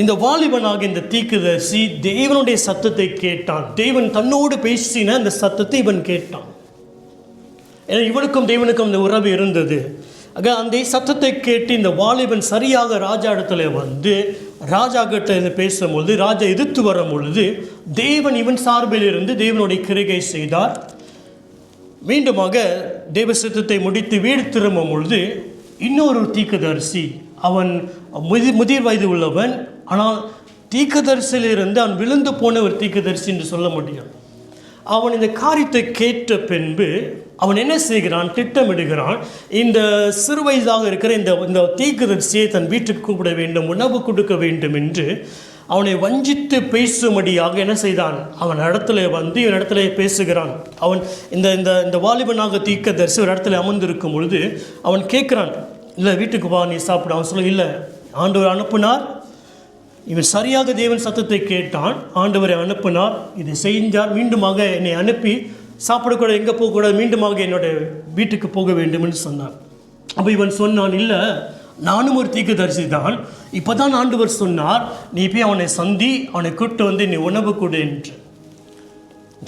இந்த வாலிபனாக இந்த தீர்க்கதரிசி தேவனுடைய சத்தத்தை கேட்டான். தேவன் தன்னோடு பேசின அந்த சத்தத்தை இவன் கேட்டான். ஏன்னா இவனுக்கும் தேவனுக்கும் அந்த உறவு இருந்தது. ஆக அந்த சத்தத்தை கேட்டு இந்த வாலிபன் சரியாக ராஜா இடத்துல வந்து ராஜா கிட்ட பேசும்பொழுது, ராஜா எதிர்த்து வரும் பொழுது தேவன் இவன் சார்பில் இருந்து தேவனுடைய கிரியை செய்தார். மீண்டுமாக தேவ சித்தத்தை முடித்து வீடு திரும்பும் பொழுது இன்னொரு தீர்க்கதரிசி, அவன் முதிர் வயது உள்ளவன், ஆனால் தீர்க்கதரிசியிலிருந்து அவன் விழுந்து போன ஒரு தீர்க்கதரிசி என்று சொல்ல முடியும். அவன் இந்த காரியத்தை கேட்ட பின்பு அவன் என்ன செய்கிறான், திட்டமிடுகிறான். இந்த சிறு வயதாக இருக்கிற இந்த தீர்க்கதரிசியை தன் வீட்டுக்கு கூப்பிட வேண்டும், உணவு கொடுக்க வேண்டும் என்று அவனை வஞ்சித்து பேசும்படியாக என்ன செய்தான், அவன் இடத்துல வந்து இவன் இடத்துல பேசுகிறான். அவன் இந்த வாலிபனாக தீர்க்கதரிசி ஒரு இடத்துல அமர்ந்திருக்கும் பொழுது அவன் கேட்குறான், இல்லை வீட்டுக்கு வா நீ சாப்பிட. அவன் சொல்ல, இல்லை ஆண்டவர் அனுப்புனார். இவன் சரியாக தேவன் சத்தத்தை கேட்டான், ஆண்டவரை அனுப்பினார், இதை செஞ்சார், மீண்டுமாக என்னை அனுப்பி சாப்பிடக்கூடாது, எங்கே போகக்கூடாது, மீண்டுமாக என்னோட வீட்டுக்கு போக வேண்டும் என்று சொன்னான். அப்போ இவன் சொன்னான், இல்லை நானும் ஒரு தீர்க்கதரிசி தான், இப்போ தான் ஆண்டவர் சொன்னார், நீ போய் அவனை சந்தி, அவனை கூப்பிட்டு வந்து நீ உணவு கொடு என்று.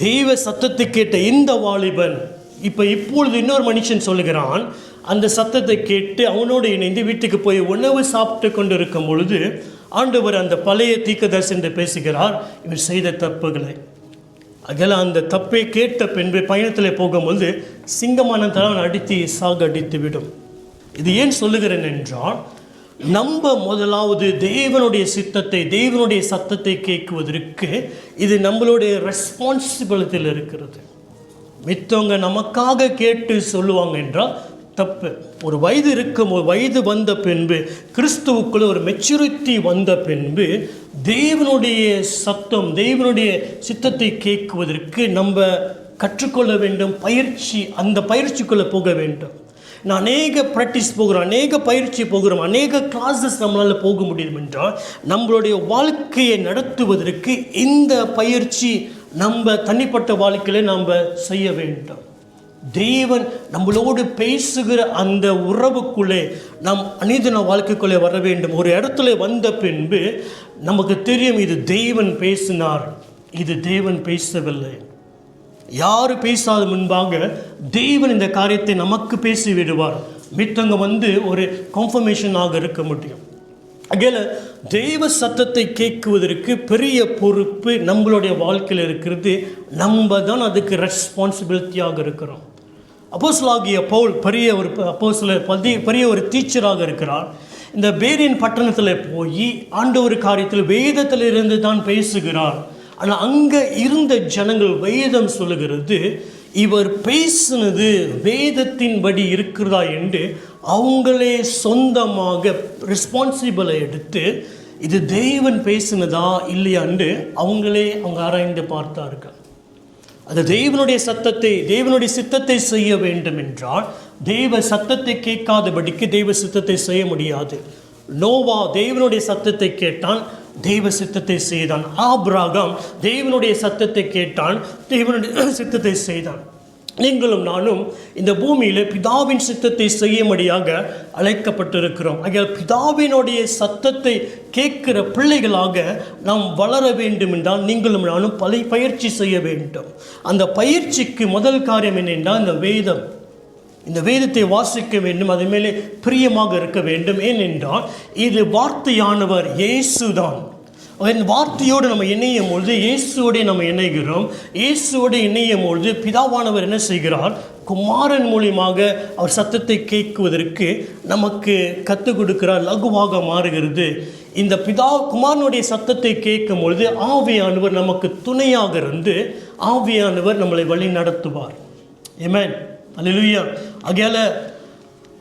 தெய்வ சத்தத்தை கேட்ட இந்த வாலிபன் இப்பொழுது இன்னொரு மனுஷன் சொல்லுகிறான், அந்த சத்தத்தை கேட்டு அவனோடு இணைந்து வீட்டுக்கு போய் உணவு சாப்பிட்டு கொண்டு இருக்கும் பொழுது ஆண்டவர் அந்த பழைய தீர்க்கதரிசி என்று பேசுகிறார், இவர் செய்த தப்புகளை. அதெல்லாம் அந்த தப்பை கேட்ட பின்பு பயணத்தில் போகும்போது சிங்கமான தலைவன் அடித்து சாகடித்து விடும். இது ஏன் சொல்லுகிறேன் என்றால், நம்ம முதலாவது தேவனுடைய சித்தத்தை, தேவனுடைய சத்தத்தை கேட்குவதற்கு இது நம்மளுடைய ரெஸ்பான்சிபிலிட்டியில் இருக்கிறது. மித்தவங்க நமக்காக கேட்டு சொல்லுவாங்க என்றால் தப்பு. ஒரு வயது வந்த பின்பு, கிறிஸ்துவுக்குள்ள ஒரு மெச்சூரிட்டி வந்த பின்பு தேவனுடைய சத்தம், தேவனுடைய சித்தத்தை கேட்குவதற்கு நம்ம கற்றுக்கொள்ள வேண்டும். அந்த பயிற்சிக்குள்ளே போக வேண்டும். நான் அநேக ப்ராக்டிஸ் போகிறோம், அநேக பயிற்சி போகிறோம், அநேக கிளாஸஸ் நம்மளால் போக முடியும் என்றால் நம்மளுடைய வாழ்க்கையை நடத்துவதற்கு இந்த பயிற்சி நம்ம தனிப்பட்ட வாழ்க்கையில நாம் செய்ய வேண்டும். தேவன் நம்மளோடு பேசுகிற அந்த உறவுக்குள்ளே நம் அநீதின வாழ்க்கைக்குள்ளே வர வேண்டும். ஒரு இடத்துல வந்த பின்பு நமக்கு தெரியும், இது தேவன் பேசினார், இது தேவன் பேசவில்லை. யாரு பேசாத முன்பாக தேவன் இந்த காரியத்தை நமக்கு பேசி விடுவார். மித்தவங்க வந்து ஒரு கன்ஃபர்மேஷனாக இருக்க முடியும். அகையில தெய்வ சத்தத்தை கேட்குவதற்கு பெரிய பொறுப்பு நம்மளுடைய வாழ்க்கையில் இருக்கிறது. நம்ம தான் அதுக்கு ரெஸ்பான்சிபிலிட்டியாக இருக்கிறோம். அப்போஸ்தலனாகிய பவுல் பெரிய ஒரு டீச்சராக இருக்கிறார். இந்த பேரின் பட்டணத்தில் போய் ஆண்டவர் காரியத்தில் வேதத்தில் இருந்து தான் பேசுகிறார். ஆனால் அங்கே இருந்த ஜனங்கள் வேதம் சொல்லுகிறது, இவர் பேசினது வேதத்தின்படி இருக்கிறதா என்று அவங்களே சொந்தமாக ரெஸ்பான்சிபிளை எடுத்து இது தேவன் பேசினதா இல்லையா என்று அவங்க ஆராய்ந்து பார்த்தார்கள். அது தேவனுடைய சத்தத்தை, தேவனுடைய சித்தத்தை செய்ய வேண்டும் என்றால் தேவ சத்தத்தை கேட்காதபடிக்கு தெய்வ சித்தத்தை செய்ய முடியாது. நோவா தேவனுடைய சத்தத்தை கேட்டான், தெய்வ சித்தத்தை செய்தான். ஆபிரகாம் தேவனுடைய சத்தத்தை கேட்டான், தேவனுடைய சித்தத்தை செய்தான். நீங்களும் நானும் இந்த பூமியில் பிதாவின் சித்தத்தை செய்யும்படியாக அழைக்கப்பட்டிருக்கிறோம். ஆகையால் பிதாவினுடைய சத்தத்தை கேட்கிற பிள்ளைகளாக நாம் வளர வேண்டும் என்றால் நீங்களும் நானும் பயிற்சி செய்ய வேண்டும். அந்த பயிற்சிக்கு முதல் காரியம் என்னென்றால் இந்த வேதத்தை வாசிக்க வேண்டும், அது மேலே பிரியமாக இருக்க வேண்டும். ஏனென்றால் இது வார்த்தையானவர் இயேசுதான். இந்த வார்த்தையோடு நம்ம இணையும் பொழுது இயேசுவோடு நம்ம இணைகிறோம். இயேசுவோடு இணையும் பொழுது பிதாவானவர் என்ன செய்கிறார்? குமாரன் மூலியமாக அவர் சத்தத்தை கேட்குவதற்கு நமக்கு கற்றுக் கொடுக்கிறார். லகுவாக மாறுகிறது. இந்த குமாரனுடைய சத்தத்தை கேட்கும் பொழுது ஆவியானவர் நமக்கு துணையாக இருந்து ஆவியானவர் நம்மளை வழி நடத்துவார். ஆமென், அல்லேலூயா. ஆகையால்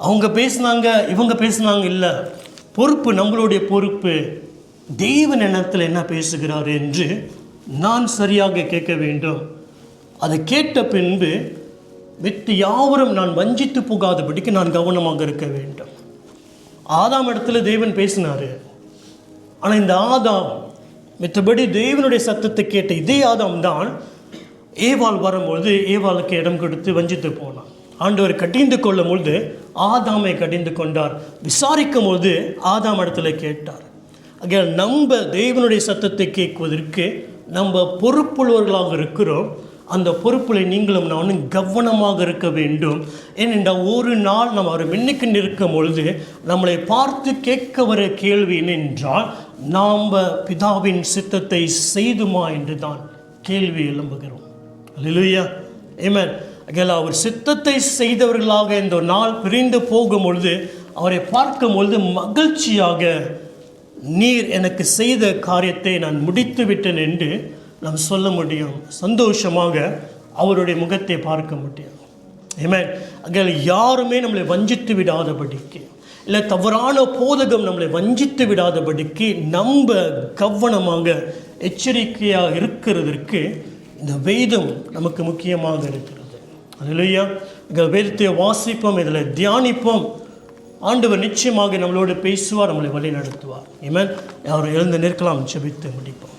அவங்க பேசினாங்க, இவங்க பேசினாங்க இல்லை, பொறுப்பு நம்மளுடைய பொறுப்பு. தேவன் இடத்தில் என்ன பேசுகிறார் என்று நான் சரியாக கேட்க வேண்டும். அதை கேட்ட பின்பு விட்டு யாவரும் நான் வஞ்சித்து போகாதபடிக்கு நான் கவனமாக இருக்க வேண்டும். ஆதாம் இடத்துல தேவன் பேசினார். ஆனால் இந்த ஆதாம் மற்றபடி தேவனுடைய சத்தத்தை கேட்ட இதே ஆதாம் தான் ஏவாள் வரும்பொழுது ஏவாளுக்கு இடம் கொடுத்து வஞ்சித்து போனான். ஆண்டவர் கடிந்து கொள்ளும் பொழுது ஆதாமை கடிந்து கொண்டார். விசாரிக்கும் பொழுது ஆதாம் இடத்துல கேட்டார். ஆக நம்ம தேவனுடைய சத்தத்தை கேட்குவதற்கு நம்ம பொறுப்புள்ளவர்களாக இருக்கிறோம். அந்த பொறுப்பில் நீங்களும் நானும் கவனமாக இருக்க வேண்டும். ஏனென்றால் ஒரு நாள் நம்ம அவர் முன்னுக்கு நிற்கும் பொழுது நம்மளை பார்த்து கேட்க வர கேள்வி என்னென்றால், நாம் பிதாவின் சித்தத்தை செய்துமா என்று தான் கேள்வி எழும்புகிறோம். அல்லேலூயா, ஆமென். அவர் சித்தத்தை செய்தவர்களாக இந்த நாள் பிரிந்து போகும் பொழுது அவரை பார்க்கும் பொழுது மகிழ்ச்சியாக, நீர் எனக்கு செய்த காரியத்தை நான் முடித்து விட்டேன் என்று நாம் சொல்ல முடியும். சந்தோஷமாக அவருடைய முகத்தை பார்க்க முடியும். ஆமென். யாருமே நம்மளை வஞ்சித்து விடாதபடிக்கு, இல்லை தவறான போதகம் நம்மளை வஞ்சித்து விடாதபடிக்கு நம்ம கவனமாக எச்சரிக்கையாக இருக்கிறதற்கு இந்த வேதம் நமக்கு முக்கியமாக இருக்கிறது. அல்லேலூயா. வேதத்தை வாசிப்போம், இதில் தியானிப்போம். ஆண்டவர் நிச்சயமாக நம்மளோடு பேசுவார், நம்மளை வழி நடத்துவார். ஆமென். அவர் எழுந்து நிற்கலாம், ஜெபித்து முடிப்போம்.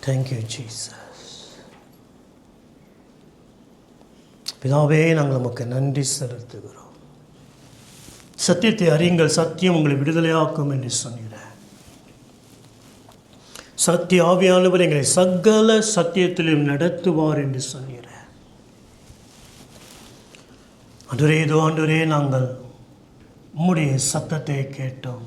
Thank you, Jesus. பிதாவே, நாங்கள் நமக்கு நன்றி செலுத்துகிறோம். சத்தியத்தை அறியுங்கள், சத்தியம் உங்களை விடுதலையாக்கும் என்று சொன்னீர். சத்திய ஆவியானவர் எங்களை சகல சத்தியத்திலும் நடத்துவார் என்று சொன்னீர். ஆண்டவரே, நாங்கள் உம்முடைய சத்தத்தை கேட்டோம்.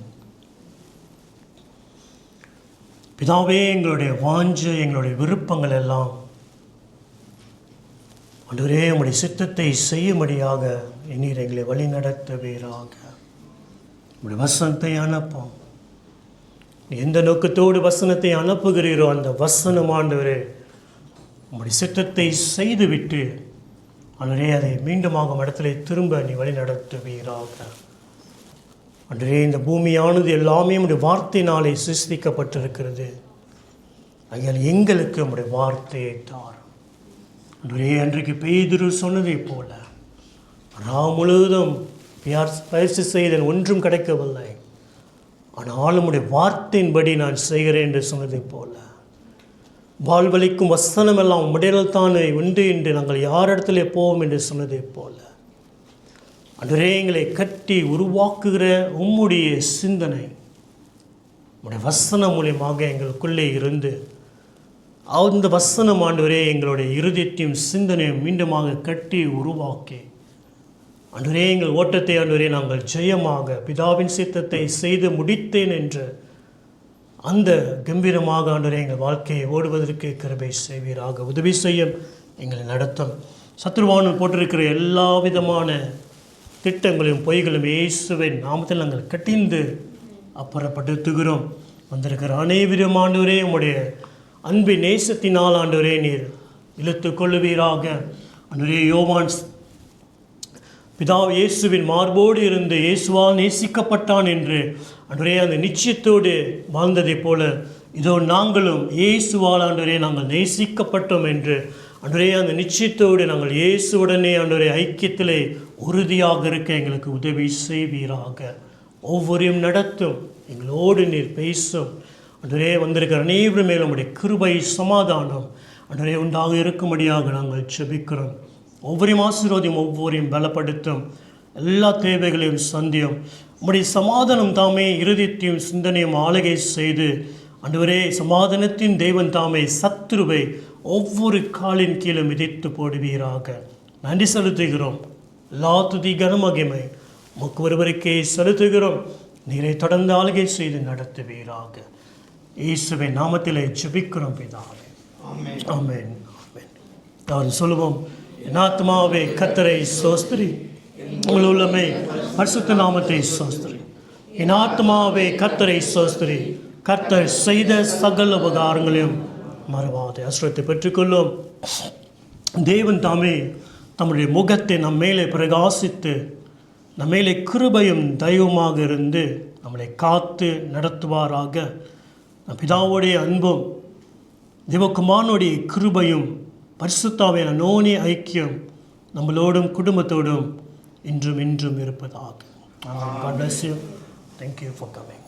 பிதாவே, எங்களுடைய வாஞ்சை, எங்களுடைய விருப்பங்கள் எல்லாம் ஆண்டவரே உம்முடைய சித்தத்தை செய்யும்படியாக நீர் எங்களை வழி நடத்துவீராக. உம்முடைய வசனத்தை அனுப்போம். எந்த நோக்கத்தோடு வசனத்தை அனுப்புகிறீரோ அந்த வசனம் ஆண்டவரே உம்முடைய சித்தத்தை செய்துவிட்டு ஆண்டவரே அதை மீண்டுமாக இடத்துல திரும்ப நீ வழி நடத்துவீராக. ஆண்டவரே, இந்த பூமியானது எல்லாமே உம்முடைய வார்த்தையினாலே சிருஷ்டிக்கப்பட்டிருக்கிறது. ஆகையால் எங்களுக்கு உம்முடைய வார்த்தையை தார். ஆண்டவரே, அன்றைக்கு பேதுரு சொன்னதை போல ராம் முழுவதும் பயிற்சி செய்தேன், ஒன்றும் கிடைக்கவில்லை, ஆனால் உம்முடைய வார்த்தையின்படி நான் செய்கிறேன் என்று சொன்னதை போல வாழ்வளிக்கும் வசனம் எல்லாம் உம்முடையதானே உண்டு என்று நாங்கள் யாரிடத்திலே போவோம் என்று சொன்னதை போல ஆண்டவரே, எங்களை கட்டி உருவாக்குகிற உம்முடைய சிந்தனை உம்முடைய வசனம் மூலியமாக எங்களுக்குள்ளே இருந்து அந்த வசனம் ஆண்டவரே எங்களுடைய இருதயத்தையும் சிந்தனையும் மீண்டுமாக கட்டி உருவாக்கி ஆண்டவரே எங்கள் ஓட்டத்தை ஆண்டவரே நாங்கள் ஜெயமாக பிதாவின் சித்தத்தை செய்து முடித்தேன் என்று அந்த கம்பீரமாக ஆண்டவரே எங்கள் வாழ்க்கையை ஓடுவதற்கு கிருபை செய்வீராக. உதவி செய்ய எங்களை நடத்தும். சத்ருவானல் போட்டிருக்கிற எல்லா விதமான திட்டங்களையும் பொய்களும் இயேசுவின் நாமத்தில் நாங்கள் கட்டிந்து அப்புறப்படுத்துகிறோம். வந்திருக்கிற அனைவரும் ஆண்டவரே உம்முடைய அன்பின் நேசத்தினால் ஆண்டவரே நீர் இழுத்து கொள்ளுவீராக. ஆண்டவரே, யோவான் பிதா இயேசுவின் மார்போடு இருந்து இயேசுவால் நேசிக்கப்பட்டான் என்று ஆண்டவரே அந்த நிச்சயத்தோடு வாழ்ந்ததைப் போல இதோ நாங்களும் இயேசுவால் ஆண்டவரே நாங்கள் நேசிக்கப்பட்டோம் என்று ஆண்டவரே அந்த நிச்சயத்தோடு நாங்கள் இயேசுவுடனே ஆண்டவரே ஐக்கியத்திலே உறுதியாக இருக்க எங்களுக்கு உதவி செய்வீராக. ஒவ்வொருவரையும் நடத்தும், எங்களோடு நீர் பேசும். ஆண்டவரே, வந்திருக்கிற அனைவரும் மேலும் உம்முடைய கிருபை சமாதானம் ஆண்டவரே உண்டாக இருக்கும்படியாக நாங்கள் ஜெபிக்கிறோம். ஒவ்வொரு ஆசீர்வாதம் ஒவ்வொருவரையும் பலப்படுத்தும், எல்லா தேவைகளையும் சந்தியும். உம்முடைய சமாதானம் தாமே இருதயத்தையும் சிந்தனையும் ஆளுகை செய்து ஆண்டவரே சமாதானத்தின் தெய்வன் தாமே சத்துருவை ஒவ்வொரு காலின் கீழும் மிதித்து போடுவீராக. நன்றி செலுத்துகிறோம். எல்லா துதி கனமகிமை உமக்கு ஒருவருக்கே செலுத்துகிறோம். நீரை தொடர்ந்து ஆளுகை செய்து நடத்துவீராக. இயேசுவின் நாமத்திலே ஜெபிக்கிறோம் பிதாவே. ஆமென். ஆமென். நான் சொல்லுவோம், என் ஆத்மாவே கர்த்தரை ஸ்தோத்திரி, உங்கள் உள்ளமே பரிசுத்த நாமத்தை ஸ்தோத்திரி. என் ஆத்மாவே கர்த்தரை ஸ்தோத்திரி, கர்த்தர் செய்த சகல உபகாரங்களையும் மறவாதே. ஆசீர்வாதத்தை பெற்றுக்கொள்ளும். தேவன் தாமே தம்முடைய முகத்தை நம் மேலே பிரகாசித்து நம் மேலே கிருபையும் தயவுமாக இருந்து நம்மளை காத்து நடத்துவாராக. நம் பிதாவுடைய அன்பும் தேவகுமாரனுடைய கிருபையும் பரிசுத்தாவின் அனோனிய ஐக்கியம் நம்மளோடும் குடும்பத்தோடும் இன்றும் இருப்பதாக. God bless you. Thank you for coming.